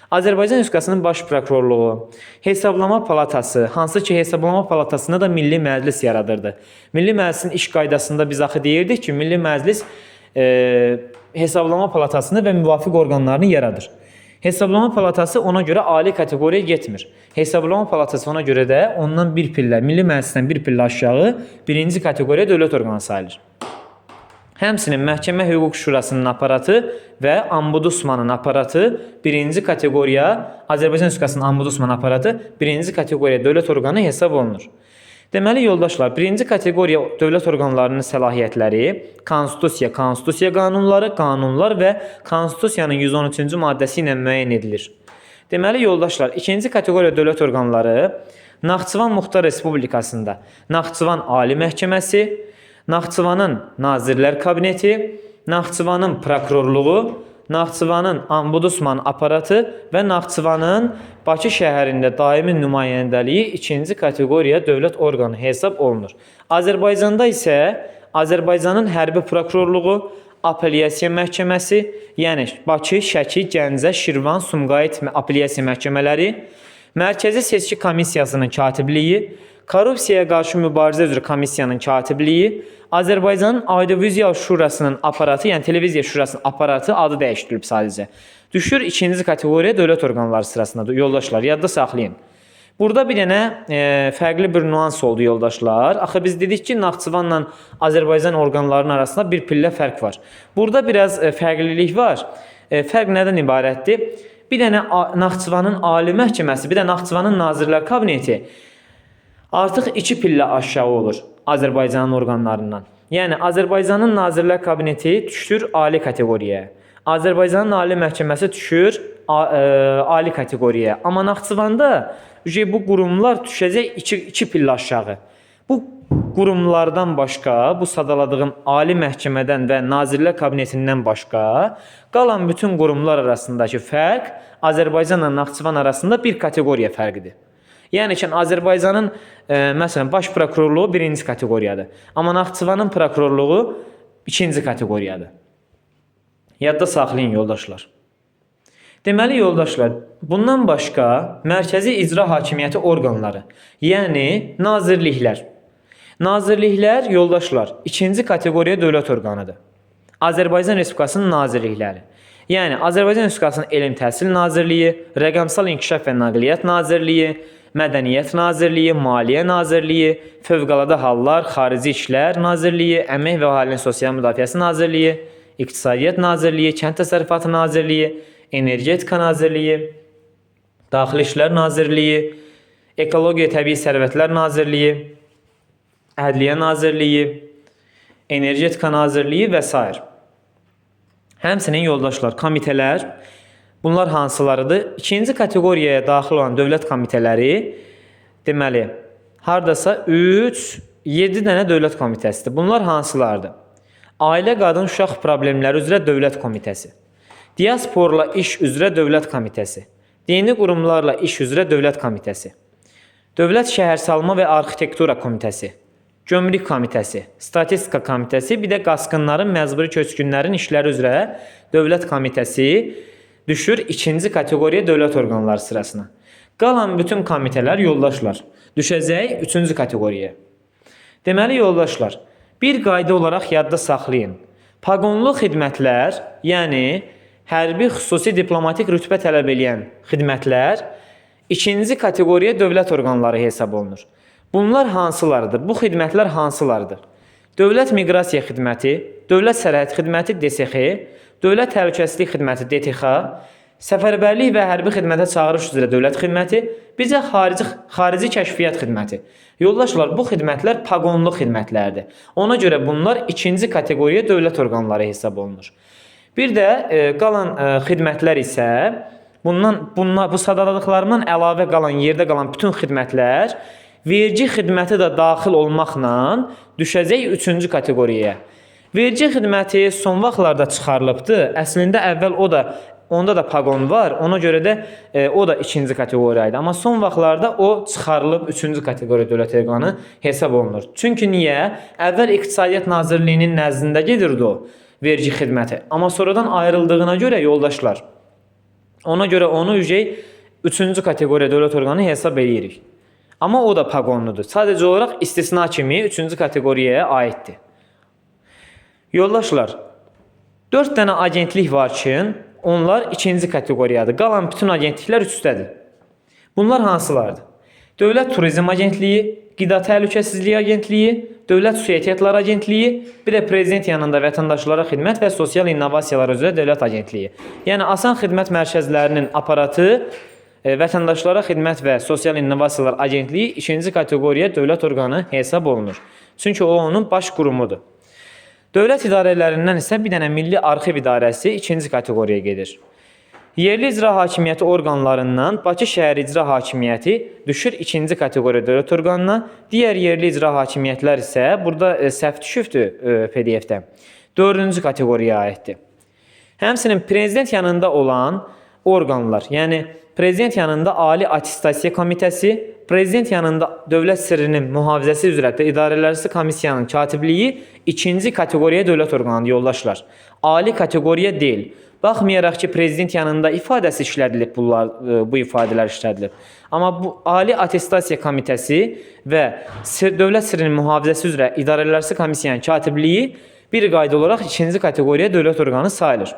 [SPEAKER 1] Azərbaycan Respublikasının Baş Prokurorluğu, Hesablama Palatası, hansı ki Hesablama Palatasında da Milli Məclis yaradırdı. Milli Məclisin iş qaydasında biz axı deyirdik ki, Milli Məclis Hesablama Palatasını və müvafiq orqanlarını yaradır. Hesablama Palatası ona görə ali kateqoriya getmir. Hesablama Palatası ona görə də ondan bir pillə, Milli Məclisdən bir pillə aşağı birinci kateqoriya dövlət orqanı sayılır. Həmçinin Məhkəmə Hüquq Şurasının aparatı və Ombudsmanın aparatı birinci kateqoriya, Azərbaycan Respublikasının Ombudsman aparatı birinci kateqoriya dövlət orqanı hesab olunur. Deməli, yoldaşlar, birinci kateqoriya dövlət orqanlarının səlahiyyətləri konstitusiya qanunları, qanunlar və Konstitusiyanın 113-cü maddəsi ilə müəyyən edilir. Deməli, yoldaşlar, ikinci kateqoriya dövlət orqanları Naxçıvan Muxtar Respublikasında Naxçıvan Ali Məhkəməsi, Naxçıvanın Nazirlər Kabineti, Naxçıvanın Prokurorluğu, Naxçıvanın Ombudsman aparatı və Naxçıvanın Bakı şəhərində daimi nümayəndəliyi ikinci kateqoriya dövlət orqanı hesab olunur. Azərbaycanda isə Azərbaycanın Hərbi Prokurorluğu, Apellyasiya Məhkəməsi, yəni Bakı, Şəki, Gəncə, Şirvan, Sumqayıt Apellyasiya Məhkəmələri, Mərkəzi Seçki Komissiyasının katibliyi, Korrupsiyaya qarşı mübarizə üzrə komissiyanın katibliyi, Azərbaycanın Audiovizual Şurasının aparatı, yəni Televiziya Şurasının aparatı adı dəyişdirilib sadəcə. Düşür ikinci kateqoriya dövlət orqanları sırasında. Yoldaşlar, yadda saxlayın. Burada bir dənə fərqli bir nüans oldu, yoldaşlar. Axı biz dedik ki, Naxçıvanla Azərbaycan orqanlarının arasında bir pillə fərq var. Burada biraz fərqlilik var. Fərq nədən ibarətdir? Bir dənə Naxçıvanın Ali Məhkəməsi, bir də Naxçıvanın Nazirlər Kabineti Artıq 2 pillə aşağı olur Azərbaycanın orqanlarından. Yəni Azərbaycanın Nazirlər Kabineti düşür ali kateqoriyaya. Azərbaycanın Ali Məhkəməsi düşür ali kateqoriyaya. Amma Naxçıvanda bu qurumlar düşəcək 2 pillə aşağı. Bu qurumlardan başqa, bu sadaladığım Ali Məhkəmədən və Nazirlər Kabinetindən başqa qalan bütün qurumlar arasındakı fərq Azərbaycanla Naxçıvan arasında bir kateqoriya fərqidir. Yəni ki, Azərbaycanın məsələn baş prokurorluğu 1-ci kateqoriyadır. Amma Naxçıvanın prokurorluğu 2-ci kateqoriyadır. Yadda saxlayın yoldaşlar. Deməli yoldaşlar, bundan başqa mərkəzi icra hakimiyyəti orqanları, yəni nazirliklər. Nazirliklər yoldaşlar 2-ci kateqoriya dövlət orqanıdır. Azərbaycan Respublikasının nazirlikləri. Yəni Azərbaycan Respublikasının Elm Təhsil Nazirliyi, Rəqəmsal İnkişaf və Nəqliyyat Nazirliyi, Mədəniyyət Nazirliyi, Maliyyə Nazirliyi, Fövqəladə Hallar, Xarici İşlər Nazirliyi, Əmək və Əhalinin Sosial Müdafiəsi Nazirliyi, İqtisadiyyat Nazirliyi, Kənd Təsərrüfatı Nazirliyi, Energetika Nazirliyi, Daxili İşlər Nazirliyi, Ekologiya Təbii Sərvətlər Nazirliyi, Ədliyyə Nazirliyi, Energetika Nazirliyi və s. Həmçinin yoldaşlar, komitələr, bunlar hansılarıdır? 2-ci kateqoriyaya daxil olan dövlət komitələri, deməli, hardasa 7 dənə dövlət komitəsidir. Bunlar hansılardır? Ailə, qadın, uşaq problemləri üzrə dövlət komitəsi, diasporla iş üzrə dövlət komitəsi, dini qurumlarla iş üzrə dövlət komitəsi, dövlət şəhərsalma və arxitektura komitəsi, gömrük komitəsi, statistika komitəsi, bir də qaçqınların, məcburi köçkünlərin işləri üzrə dövlət komitəsi düşür 2-ci kateqoriya dövlət orqanları sırasına. Qalan bütün komitələr yoldaşlar düşəcək 3-cü kateqoriyaya. Deməli yoldaşlar, bir qayda olaraq yadda saxlayın. Paqonlu xidmətlər, yəni hərbi xüsusi diplomatik rütbə tələb edən xidmətlər 2-ci kateqoriya dövlət orqanları hesab olunur. Bunlar hansılardır? Bu xidmətlər hansılardır? Dövlət Miqrasiya Xidməti, Dövlət Sərhəd Xidməti DSX, Dövlət Təhlükəsizlik Xidməti DTX, Səfərbərlik və Hərbi Xidmətə Çağırış üzrə Dövlət Xidməti, bizə xarici Kəşfiyyat Xidməti. Yoldaşlar, bu xidmətlər paqonlu xidmətlərdir. Ona görə bunlar 2-ci kateqoriya dövlət orqanları hesab olunur. Bir də qalan xidmətlər isə, bu sadaladıqlarından əlavə qalan, yerdə qalan bütün xidmətlər vergi xidməti də daxil olmaqla düşəcək 3-cü kateqoriyaya. Vergi xidməti son vaxtlarda çıxarılıbdır. Əslində əvvəl onda da paqon var. Ona görə də o da 2-ci kateqoriyaydı. Amma son vaxtlarda o çıxarılıb 3-cü kateqoriya dövlət orqanı hesab olunur. Çünki niyə? Əvvəl İqtisadiyyat Nazirliyinin nəzdində gedirdi o vergi xidməti. Amma sonradan ayrıldığına görə yoldaşlar, ona görə onu 3-cü kateqoriya dövlət orqanı hesab edirik. Amma o da paqonludur. Sadəcə olaraq istisna kimi 3-cü kateqoriyaya aiddir. Yoldaşlar, 4 dənə agentlik var ki, onlar 2-ci kateqoriyadır. Qalan bütün agentliklər üstdədir. Bunlar hansılardır? Dövlət Turizm Agentliyi, Qida Təhlükəsizliyi Agentliyi, Dövlət Su Ehtiyatları Agentliyi, bir də Prezident yanında vətəndaşlara xidmət və sosial innovasiyalar üzrə Dövlət Agentliyi. Yəni, Asan Xidmət Mərkəzlərinin aparatı Vətəndaşlara Xidmət və Sosial İnnovasiyalar Agentliyi 2-ci kateqoriya dövlət orqanı hesab olunur. Çünki o onun baş qurumudur. Dövlət idarələrindən isə bir dənə Milli Arxiv İdarəsi 2-ci kateqoriyaya gedir. Yerli icra hakimiyyəti orqanlarından Bakı Şəhər İcra Hakimiyyəti düşür 2-ci kateqoriya dövlət orqanına. Digər yerli icra hakimiyyətlər isə, burada səhv düşübdür PDF-də, 4-cü kateqoriyaya aiddir. Həmçinin prezident yanında olan orqanlar, yəni Prezident yanında Ali Attestasiya Komitəsi, Prezident yanında Dövlət Sirrinin Mühafizəsi üzrə İdarələrarası Komissiyanın katibliyi 2-ci kateqoriya dövlət orqanıdır yoldaşlar. Ali kateqoriya deyil. Baxmayaraq ki, Prezident yanında ifadəsi işlədilib, bu ifadələr işlədilib. Amma bu Ali Attestasiya Komitəsi və Dövlət Sirrinin Mühafizəsi üzrə İdarələrarası Komissiyanın katibliyi bir qayda olaraq 2-ci kateqoriya dövlət orqanı sayılır.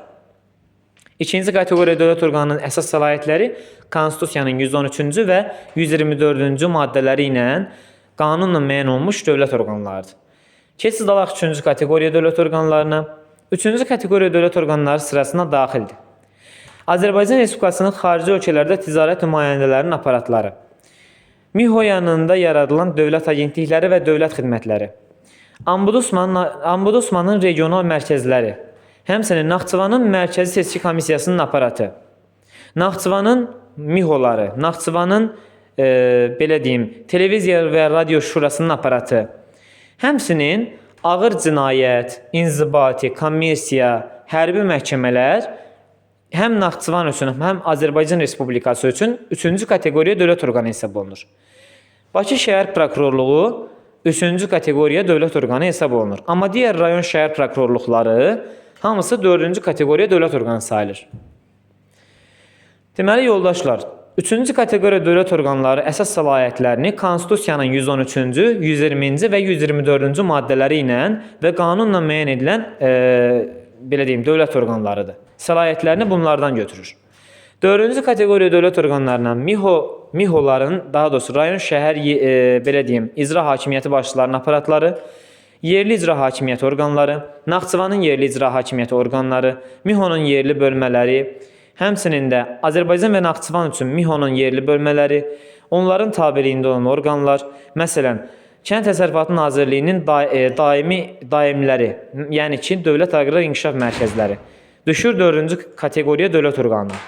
[SPEAKER 1] 2-ci kateqoriya dövlət orqanının əsas səlahiyyətləri Konstitusiyanın 113-cü və 124-cü maddələri ilə qanunla müəyyən olmuş dövlət orqanlarıdır. Keçid alaq 3-cü kateqoriya dövlət orqanlarına. 3-cü kateqoriya dövlət orqanları sırasına daxildir. Azərbaycan Respublikasının xarici ölkələrdə ticarət nümayəndələrinin aparatları, MİHO yanında yaradılan dövlət agentlikləri və dövlət xidmətləri. Ombudsmanın regional mərkəzləri. Həmçinin Naxçıvanın Mərkəzi Seçki Komissiyasının aparatı. Naxçıvanın MİHOları, Naxçıvanın belə deyim, televiziya və radio şurasının aparatı. Həmçinin ağır cinayət, inzibati, kommersiya, hərbi məhkəmələr həm Naxçıvan üçün, həm Azərbaycan Respublikası üçün 3-cü kateqoriya dövlət orqanı hesab olunur. Bakı şəhər prokurorluğu 3-cü kateqoriya dövlət orqanı hesab olunur. Amma digər rayon şəhər prokurorluqları hamısı 4-cü kateqoriya dövlət orqanı sayılır. Deməli, yoldaşlar, 3-cü kateqoriya dövlət orqanları əsas səlahiyyətlərini Konstitusiyanın 113-cü, 120-ci və 124-cü maddələri ilə və qanunla müəyyən edilən belə deyim, dövlət orqanlarıdır. Səlahiyyətlərini bunlardan götürür. 4-cü kateqoriya dövlət orqanlarına MİHOların, daha doğrusu rayon şəhər belə deyim, icra hakimiyyəti başçılarının aparatları, yerli icra hakimiyyəti orqanları, Naxçıvanın yerli icra hakimiyyəti orqanları, MİHOnun yerli bölmələri, həmçinin də Azərbaycan və Naxçıvan üçün MİHOnun yerli bölmələri, onların tabeliyində olan orqanlar, məsələn, Kənd Təsərrüfatı Nazirliyinin daimləri, yəni ki, Dövlət Aqrar İnkişaf Mərkəzləri, düşür 4-cü kateqoriya dövlət orqanı.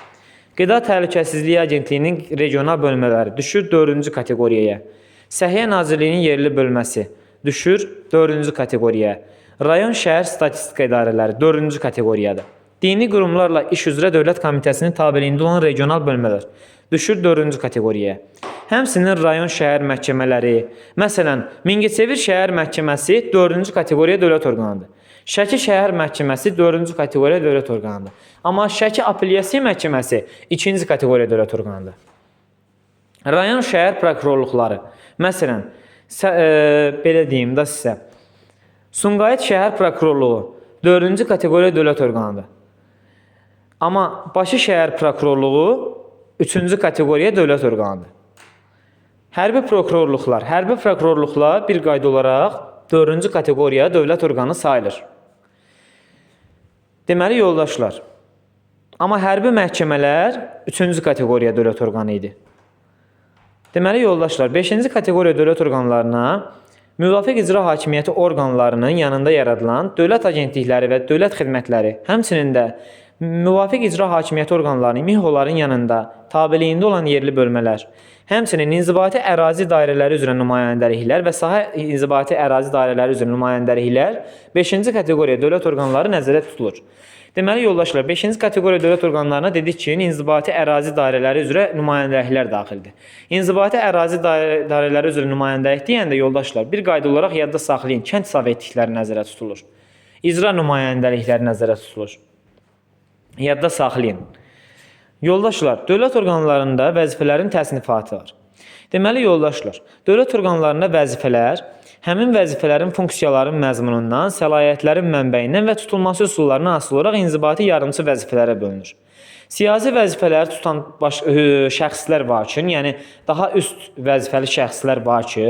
[SPEAKER 1] Qida Təhlükəsizliyi Agentliyinin regional bölmələri, düşür 4-cü kateqoriyaya. Səhiyyə Nazirliyinin yerli bölməsi, düşür 4-cü kateqoriyaya. Rayon şəhər statistika idarələri 4-cü kateqoriyadır. Dini qurumlarla iş üzrə Dövlət Komitəsinin tabeliyində olan regional bölmələr, düşür 4-cü kateqoriyaya. Həmçinin rayon şəhər məhkəmələri, məsələn, Mingəçevir şəhər məhkəməsi 4-cü kateqoriya dövlət orqanıdır. Şəki şəhər məhkəməsi 4-cü kateqoriya dövlət orqanıdır. Amma Şəki apellyasiya məhkəməsi 2-ci kateqoriya dövlət orqanıdır. Rayon şəhər prokurorluqları, məsələn, belə deyim də sizə, Sumqayıt şəhər prokurorluğu 4-cü kateqoriya dövlət orqanıdır. Amma Bakı şəhər prokurorluğu 3-cü kateqoriya dövlət orqanıdır. Hərbi prokurorluqlar bir qayda olaraq 4-cü kateqoriya dövlət orqanı sayılır. Deməli, yoldaşlar, amma hərbi məhkəmələr 3-cü kateqoriya dövlət orqanı idi. Deməli, yoldaşlar, 5-ci kateqoriya dövlət orqanlarına müvafiq icra hakimiyyəti orqanlarının yanında yaradılan dövlət agentlikləri və dövlət xidmətləri, həmçinin də müvafiq icra hakimiyyəti orqanlarının MİHOların yanında tabeliyində olan yerli bölmələr, həmçinin inzibati ərazi dairələri üzrə nümayəndəliklər və sahə inzibati ərazi dairələri üzrə nümayəndəliklər 5-ci kateqoriya dövlət orqanları nəzərdə tutulur. Deməli, yoldaşlar, 5-ci kateqoriya dövlət orqanlarına dedik ki, inzibati ərazi dairələri üzrə nümayəndəliklər daxildir. İnzibati ərazi dairələri üzrə nümayəndəlik deyəndə, yoldaşlar, bir qayda olaraq yadda saxlayın, kənd sovetlikləri nəzərdə tutulur. İcra nümayəndəlikləri nəzərdə tutulur. Yadda saxlayın. Yoldaşlar, dövlət orqanlarında vəzifələrin təsnifatı var. Deməli, yoldaşlar, dövlət orqanlarında vəzifələr həmin vəzifələrin funksiyaların məzmunundan, səlahiyyətlərin mənbəyindən və tutulması üsullarından asılı olaraq inzibati yardımçı vəzifələrə bölünür. Siyasi vəzifələri tutan şəxslər var ki, yəni daha üst vəzifəli şəxslər var ki,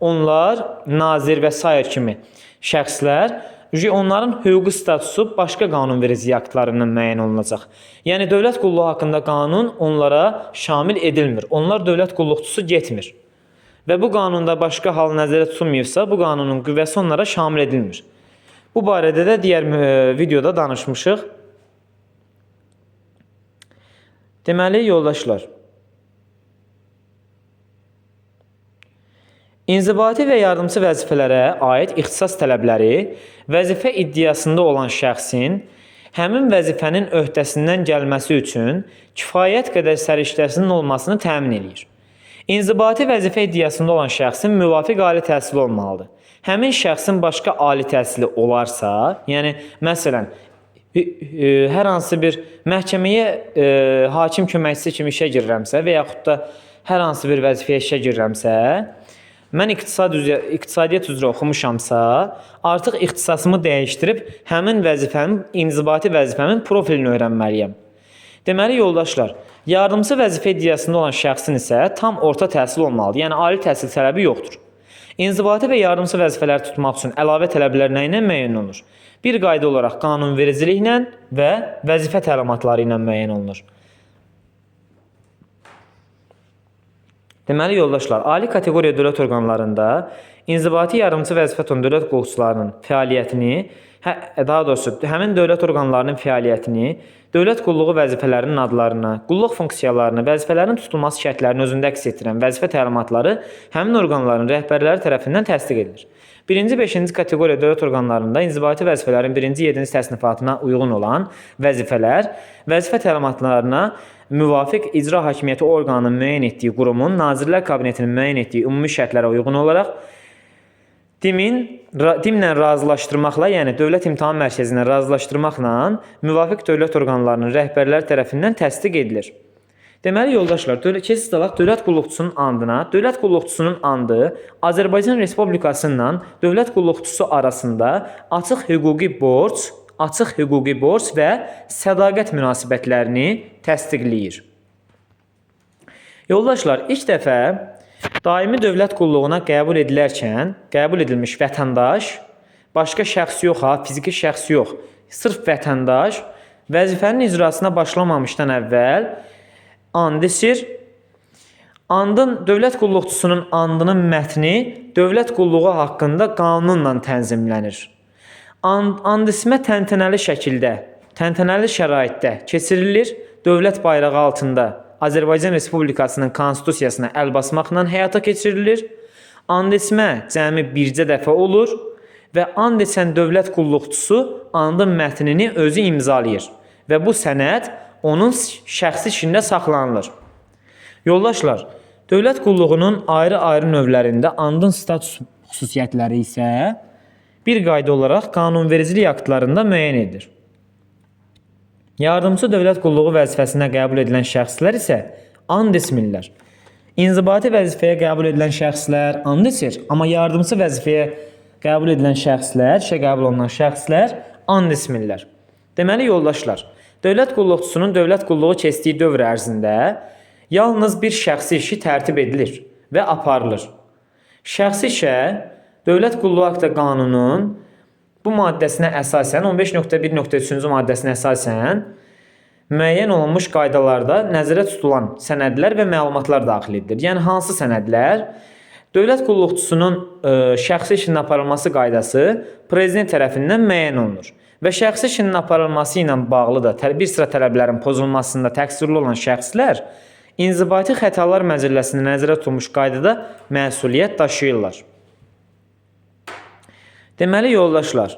[SPEAKER 1] onlar nazir və sair kimi şəxslər, onların hüquqi statusu başqa qanunverici aktlarından müəyyən olunacaq. Yəni, dövlət qulluğu haqqında qanun onlara şamil edilmir. Onlar dövlət qulluqçusu getmir. Və bu qanunda başqa hal nəzərdə tutulmayıbsa, bu qanunun qüvvəsi onlara şamil edilmir. Bu barədə də digər videoda danışmışıq. Deməli, yoldaşlar, İnzibati və yardımçı vəzifələrə aid ixtisas tələbləri vəzifə iddiasında olan şəxsin həmin vəzifənin öhdəsindən gəlməsi üçün kifayət qədər səriştəsinin olmasını təmin edir. İnzibati vəzifə iddiasında olan şəxsin müvafiq ali təhsili olmalıdır. Həmin şəxsin başqa ali təhsili olarsa, yəni məsələn, hər hansı bir məhkəməyə hakim köməkçisi kimi işə girirəmsə və yaxud da hər hansı bir vəzifəyə işə girirəmsə, mən iqtisadiyyat üzrə oxumuşamsa, artıq ixtisasımı dəyişdirib həmin vəzifənin, inzibati vəzifəmin profilini öyrənməliyəm. Deməli, yoldaşlar, yardımçı vəzifə iddiasında olan şəxsin isə tam orta təhsil olmalıdır, yəni ali təhsil tələbi yoxdur. İnzibati və yardımçı vəzifələri tutmaq üçün əlavə tələblər nə ilə müəyyən olunur? Bir qayda olaraq qanunvericiliklə və vəzifə təlimatları ilə müəyyən olunur. Deməli yoldaşlar, ali kateqoriya dövlət orqanlarında inzibati yardımçı vəzifə tutan dövlət qulluqçularının fəaliyyətini, daha doğrusu həmin dövlət orqanlarının fəaliyyətini, dövlət qulluğu vəzifələrinin adlarını, qulluq funksiyalarını, vəzifələrin tutulması şərtlərini özündə əks etdirən vəzifə təlimatları həmin orqanların rəhbərləri tərəfindən təsdiq edilir. 1-ci 5-ci kateqoriya dövlət orqanlarında inzibati vəzifələrin 1-ci 7-ci təsnifatına uyğun olan vəzifələr, vəzifə təlimatlarına müvafiq icra hakimiyyəti orqanının müəyyən etdiyi qurumun, Nazirlər Kabinetinin müəyyən etdiyi ümumi şərtlərə uyğun olaraq dimlə razılaşdırmaqla, yəni Dövlət İmtahan Mərkəzinə razılaşdırmaqla müvafiq dövlət orqanlarının rəhbərləri tərəfindən təsdiq edilir. Deməli yoldaşlar, keçid olaraq dövlət qulluqçusunun andına, dövlət qulluqçusunun andı Azərbaycan Respublikasından dövlət qulluqçusu arasında açıq hüquqi borc və sədaqət münasibətlərini təsdiqləyir. Yoldaşlar, ilk dəfə daimi dövlət qulluğuna qəbul edilərkən, qəbul edilmiş vətəndaş, başqa şəxs yox, fiziki şəxs yox, sırf vətəndaş vəzifənin icrasına başlamamışdan əvvəl and içir. Dövlət qulluqçusunun andının mətni dövlət qulluğu haqqında qanunla tənzimlənir. And içmə təntənəli şəkildə, təntənəli şəraitdə keçirilir. Dövlət bayrağı altında Azərbaycan Respublikasının konstitusiyasına əl basmaqla həyata keçirilir. And içmə cəmi bircə dəfə olur və and içən dövlət qulluqçusu andın mətnini özü imzalayır və bu sənəd onun şəxsi içində saxlanılır. Yoldaşlar, dövlət qulluğunun ayrı-ayrı növlərində andın status xüsusiyyətləri isə bir qayda olaraq qanunvericilik aktlarında müəyyən edilir. Yardımçı dövlət qulluğu vəzifəsinə qəbul edilən şəxslər isə and içmirlər. İnzibati vəzifəyə qəbul edilən şəxslər and içir, amma yardımçı vəzifəyə qəbul edilən şəxslər, işə qəbul olunan şəxslər and içmirlər. Deməli yoldaşlar, dövlət qulluqçusunun dövlət qulluğu keçdiyi dövr ərzində yalnız bir şəxsi işi tərtib edilir və aparılır. Şəxsi işə Dövlət Qulluğu Haqqında Qanunun bu maddəsinə əsasən, 15.1.3-cü maddəsinə əsasən müəyyən olunmuş qaydalarda nəzərdə tutulan sənədlər və məlumatlar daxil edilir. Yəni, hansı sənədlər? Dövlət qulluqçusunun şəxsi işinin aparılması qaydası prezident tərəfindən müəyyən olunur. Və şəxsi işinin aparılması ilə bağlı da bir sıra tələblərin pozulmasında təqsirli olan şəxslər İnzibati Xətalar Məcəlləsində nəzərdə tutulmuş qaydada məsuliyyət daşıyırlar. Deməli, yoldaşlar,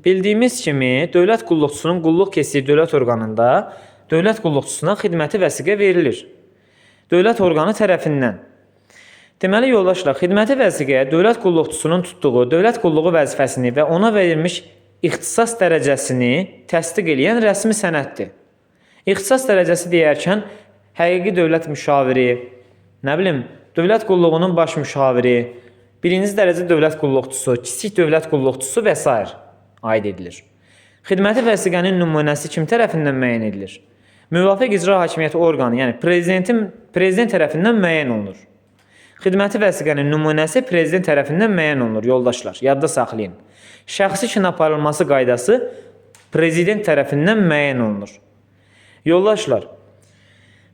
[SPEAKER 1] bildiyimiz kimi dövlət qulluqçusunun qulluq keçdiyi dövlət orqanında dövlət qulluqçusuna xidməti vəsiqə verilir. Dövlət orqanı tərəfindən. Deməli, yoldaşlar, xidməti vəsiqə dövlət qulluqçusunun tutduğu dövlət qulluğu vəzifəsini və ona verilmiş ixtisas dərəcəsini təsdiq edən rəsmi sənəddir. İxtisas dərəcəsi deyərkən həqiqi dövlət müşaviri, dövlət qulluğunun baş müşaviri, birinci dərəcə dövlət qulluqçusu, kiçik dövlət qulluqçusu və s. aid edilir. Xidməti vəsiqənin nümunəsi kim tərəfindən müəyyən edilir? Müvafiq icra hakimiyyəti orqanı, yəni prezident tərəfindən müəyyən olunur. Xidməti vəsiqənin nümunəsi prezident tərəfindən müəyyən olunur, yoldaşlar, yadda saxlayın. Şəxsi işin aparılması qaydası prezident tərəfindən müəyyən olunur. Yoldaşlar,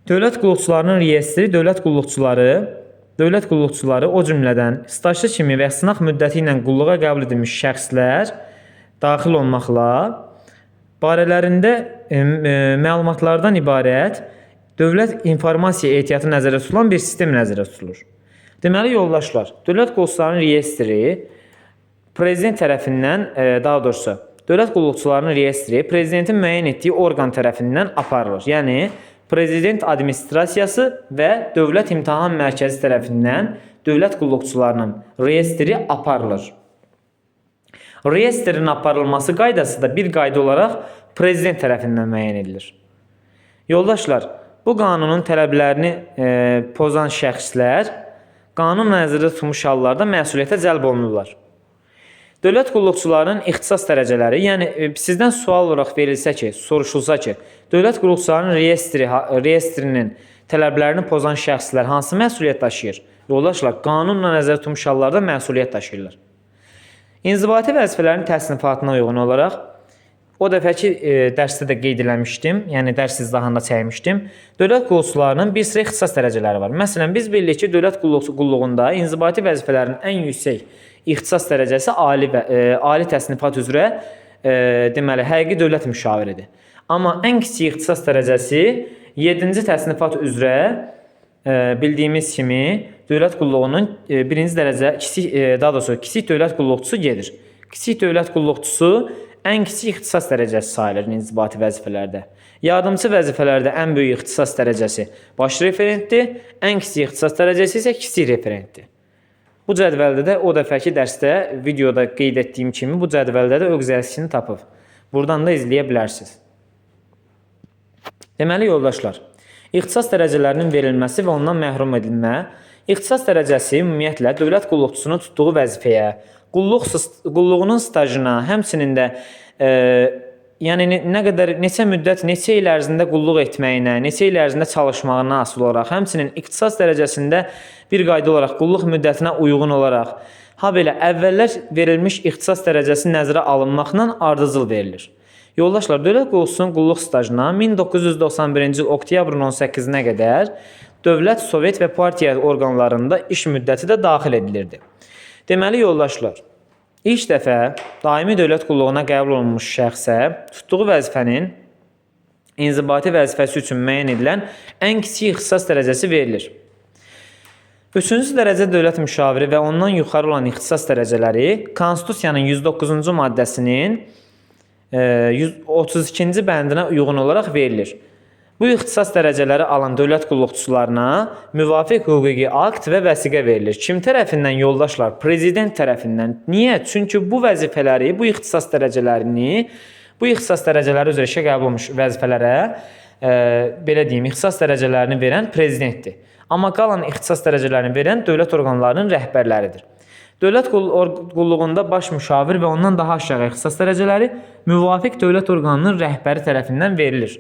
[SPEAKER 1] dövlət qulluqçularının reyestri dövlət qulluqçuları o cümlədən stajlı kimi və sınaq müddəti ilə qulluğa qəbul edilmiş şəxslər daxil olmaqla barələrində məlumatlardan ibarət dövlət informasiya ehtiyatı nəzərdə tutulan bir sistem nəzərdə tutulur. Deməli, yoldaşlar, dövlət qulluqçularının reyestri prezident tərəfindən, daha doğrusu, dövlət qulluqçularının reyestri prezidentin müəyyən etdiyi orqan tərəfindən aparılır. Yəni, Prezident Administrasiyası və Dövlət İmtahan Mərkəzi tərəfindən dövlət qulluqçularının reyestri aparılır. Reyestrin aparılması qaydası da bir qayda olaraq prezident tərəfindən müəyyən edilir. Yoldaşlar, bu qanunun tələblərini pozan şəxslər qanun nəzərdə tutulmuş hallarda məsuliyyətə cəlb olunurlar. Dövlət qulluqçularının ixtisas dərəcələri, yəni sizdən sual olaraq verilsə ki, soruşulsa ki, dövlət qulluqçularının reyestrinin tələblərini pozan şəxslər hansı məsuliyyət daşıyır? Yoldaşlar, qanunla nəzərdə tutulmuş hallarda məsuliyyət daşıyırlar. İnzibati vəzifələrin təsnifatına uyğun olaraq o dəfəki dərsdə də qeyd eləmişdim, yəni dərs izahında çəkmişdim. Dövlət qulluqçularının bir sıra ixtisas dərəcələri var. Məsələn, biz bilirik ki, dövlət qulluğunda inzibati vəzifələrin ən yüksək ixtisas dərəcəsi ali təsnifat üzrə deməli, həqiqi dövlət müşaviridir. Amma ən kiçik ixtisas dərəcəsi 7-ci təsnifat üzrə bildiyimiz kimi dövlət qulluğunun birinci dərəcə kiçik dövlət qulluqçusu gedir. Kiçik dövlət qulluqçusu ən kiçik ixtisas dərəcəsi sayılır inzibati vəzifələrdə. Yardımçı vəzifələrdə ən böyük ixtisas dərəcəsi baş referentdir, ən kiçik ixtisas dərəcəsi isə kiçik referentdir. Bu cədvəldə də o dəfəki dərsdə videoda qeyd etdiyim kimi bu cədvəldə də öz əksini tapıb. Buradan da izləyə bilərsiniz. Deməli yoldaşlar, ixtisas dərəcələrinin verilməsi və ondan məhrum edilmə, ixtisas dərəcəsi ümumiyyətlə dövlət qulluqçusunun tutduğu vəzifəyə, qulluğunun stajına, həmçinin də yəni neçə müddət, neçə il ərzində qulluq etməyinə, neçə il ərzində çalışmağına asılı olaraq, həmçinin ixtisas dərəcəsində bir qayda olaraq qulluq müddətinə uyğun olaraq, habelə əvvəllər verilmiş ixtisas dərəcəsi nəzərə alınmaqla ardıcıl verilir. Yoldaşlar, dövlət qulluqçusunun qulluq stajına 1991-ci il oktyabrın 18-nə qədər dövlət, sovet və partiya orqanlarında iş müddəti də daxil edilirdi. Deməli, yoldaşlar, ilk dəfə daimi dövlət qulluğuna qəbul olunmuş şəxsə tutduğu vəzifənin inzibati vəzifəsi üçün müəyyən edilən ən kiçik ixtisas dərəcəsi verilir. 3-cü dərəcə dövlət müşaviri və ondan yuxarı olan ixtisas dərəcələri Konstitusiyanın 109-cu maddəsinin 132-ci bəndinə uyğun olaraq verilir. Bu ixtisas dərəcələri alan dövlət qulluqçularına müvafiq hüquqi akt və vəsiqə verilir. Kim tərəfindən yoldaşlar? Prezident tərəfindən. Niyə? Çünki bu vəzifələri, bu ixtisas dərəcələri üzrə işə qəbul olmuş vəzifələrə belə deyim, ixtisas dərəcələrini verən prezidentdir. Amma qalan ixtisas dərəcələrini verən dövlət orqanlarının rəhbərləridir. Dövlət qulluğunda baş müşavir və ondan daha aşağı ixtisas dərəcələri müvafiq dövlət orqanının rəhbəri tərəfindən verilir.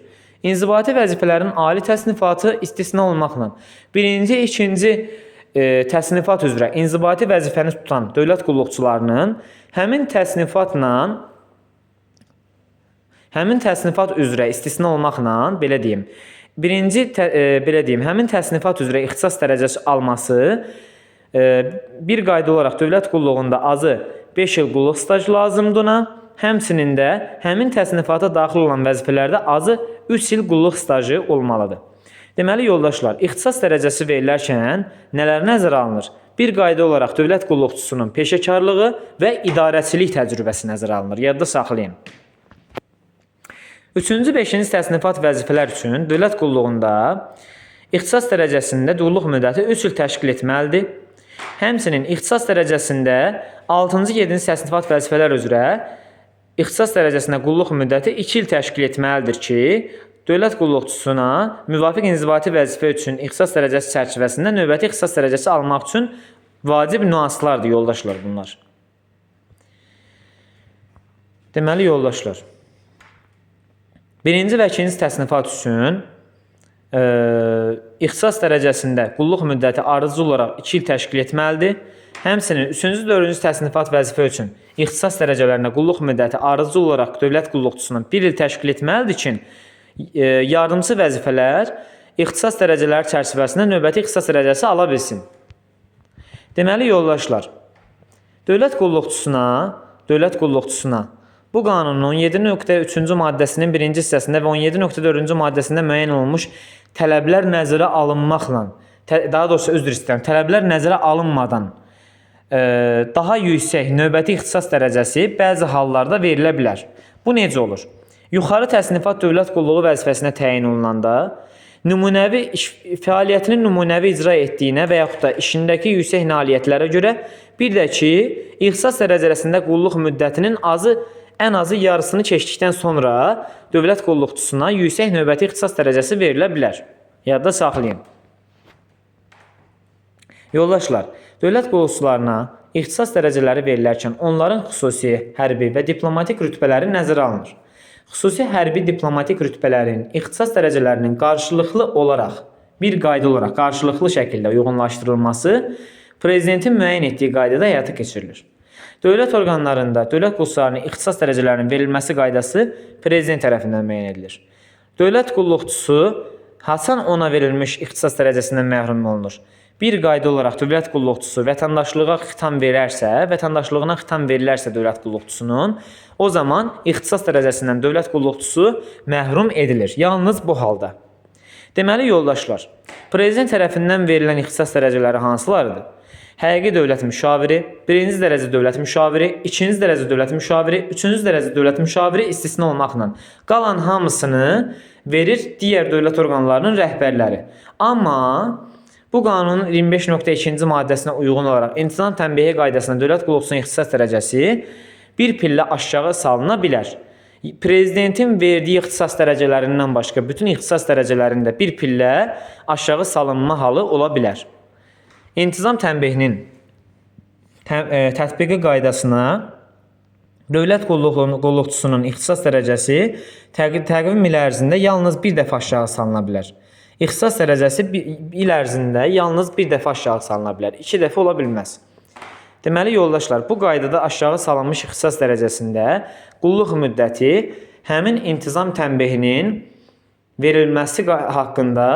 [SPEAKER 1] İnzibati vəzifələrin ali təsnifatı istisna olmaqla birinci, ikinci təsnifat üzrə inzibati vəzifəni tutan dövlət qulluqçularının həmin təsnifat üzrə istisna olmaqla belə deyim, həmin təsnifat üzrə ixtisas dərəcəsi alması bir qayda olaraq dövlət qulluğunda azı 5 il qulluq stajı lazımdır ona, həmçinin də həmin təsnifata daxil olan vəzifələrdə azı 3 il qulluq stajı olmalıdır. Deməli, yoldaşlar, ixtisas dərəcəsi verilərkən nələr nəzərə alınır? Bir qayda olaraq dövlət qulluqçusunun peşəkarlığı və idarəçilik təcrübəsi nəzərə alınır. Yadda saxlayın. 3-cü, 5-ci təsnifat vəzifələr üçün dövlət qulluğunda ixtisas dərəcəsində qulluq müddəti 3 il təşkil etməlidir. Həmçinin ixtisas dərəcəsində 6-cı, 7-ci təsnifat vəzifələr üzrə ixtisas dərəcəsində qulluq müddəti 2 il təşkil etməlidir ki, dövlət qulluqçusuna müvafiq inzibati vəzifə üçün ixtisas dərəcəsi çərçivəsində növbəti ixtisas dərəcəsi almaq üçün vacib nüanslardır, yoldaşlar bunlar. Deməli, yoldaşlar, 1-ci və 2-ci təsnifat üçün ixtisas dərəcəsində qulluq müddəti ardıcıl olaraq 2 il təşkil etməlidir. Həmçinin 3-cü, 4-cü təsnifat vəzifə üçün ixtisas dərəcələrində qulluq müddəti ardıcıl olaraq dövlət qulluqçusunun 1 il təşkil etməlidir ki, yardımçı vəzifələr ixtisas dərəcələri çərçivəsində növbəti ixtisas dərəcəsi ala bilsin. Deməli, yoldaşlar, dövlət qulluqçusuna bu qanunun 17.3-cü maddəsinin 1-ci hissəsində və 17.4-cü maddəsində müəyyən olunmuş tələblər nəzərə alınmaqla, daha doğrusu üzr istəyirəm, tələblər nəzərə alınmadan daha yüksək növbəti ixtisas dərəcəsi bəzi hallarda verilə bilər. Bu necə olur? Yuxarı təsnifat dövlət qulluğu vəzifəsinə təyin olunanda fəaliyyətinin nümunəvi icra etdiyinə və yaxud da işindəki yüksək nailiyyətlərə görə bir də ki, ixtisas dərəcəsində qulluq müddətinin ən azı yarısını keçdikdən sonra dövlət qulluqçusuna yüksək növbəti ixtisas dərəcəsi verilə bilər. Yadda saxlayın. Yoldaşlar, dövlət qulluqçularına ixtisas dərəcələri verilərkən onların xüsusi, hərbi və diplomatik rütbələri nəzərə alınır. Xüsusi hərbi diplomatik rütbələrin ixtisas dərəcələrinin qarşılıqlı olaraq, bir qayda olaraq qarşılıqlı şəkildə uyğunlaşdırılması prezidentin müəyyən etdiyi qaydada həyata keçirilir. Dövlət orqanlarında dövlət qulluqçularının ixtisas dərəcələrinin verilməsi qaydası prezident tərəfindən müəyyən edilir. Dövlət qulluqçusu haçan ona verilmiş ixtisas dərəcəsindən məhrum olunur? Bir qayda olaraq dövlət qulluqçusu vətəndaşlığa xitam vətəndaşlığına xitam verilərsə dövlət qulluqçusunun, o zaman ixtisas dərəcəsindən dövlət qulluqçusu məhrum edilir. Yalnız bu halda. Deməli, yoldaşlar, prezident tərəfindən verilən ixtisas dərəcələri hansılarıdır? Həqiqi dövlət müşaviri, birinci dərəcə dövlət müşaviri, ikinci dərəcə dövlət müşaviri, üçüncü dərəcə dövlət müşaviri istisna olmaqla qalan hamısını verir digər dövlət orqanlarının rəhbərləri. Amma bu qanunun 25.2-ci maddəsinə uyğun olaraq intizam tənbihi qaydasında dövlət qulluqçusunun ixtisas dərəcəsi bir pillə aşağı salına bilər. Prezidentin verdiyi ixtisas dərəcələrindən başqa bütün ixtisas dərəcələrində bir pillə aşağı salınma halı ola bilər. İntizam tənbihinin tətbiqi qaydasına dövlət qulluqçusunun ixtisas dərəcəsi təqvim il ərzində yalnız bir dəfə aşağı salına bilər. İxtisas dərəcəsi il ərzində yalnız bir dəfə aşağı salına bilər. 2 dəfə ola bilməz. Deməli, yoldaşlar, bu qaydada aşağı salınmış ixtisas dərəcəsində qulluq müddəti həmin intizam tənbihinin verilməsi haqqında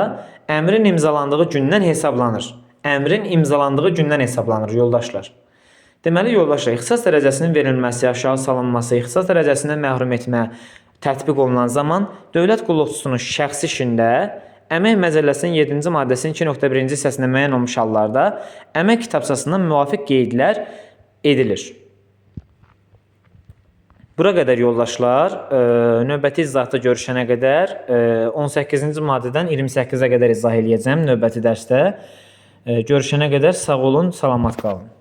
[SPEAKER 1] əmrin imzalandığı gündən hesablanır. Əmrin imzalandığı gündən hesablanır, yoldaşlar. Deməli, yoldaşlar, ixtisas dərəcəsinin verilməsi, aşağı salınması, ixtisas dərəcəsindən məhrum etmə tətbiq olunan zaman dövlət qulluqçusunun şəxsi işində Əmək Məcəlləsinin 7-ci maddəsinin 2.1-ci hissəsində müəyyən olmuş hallarda əmək kitabçasından müvafiq qeydlər edilir. Bura qədər yoldaşlar, növbəti izahda görüşənə qədər 18-ci maddədən 28-ə qədər izah edəcəm növbəti dərsdə. Görüşənə qədər sağ olun, salamat qalın.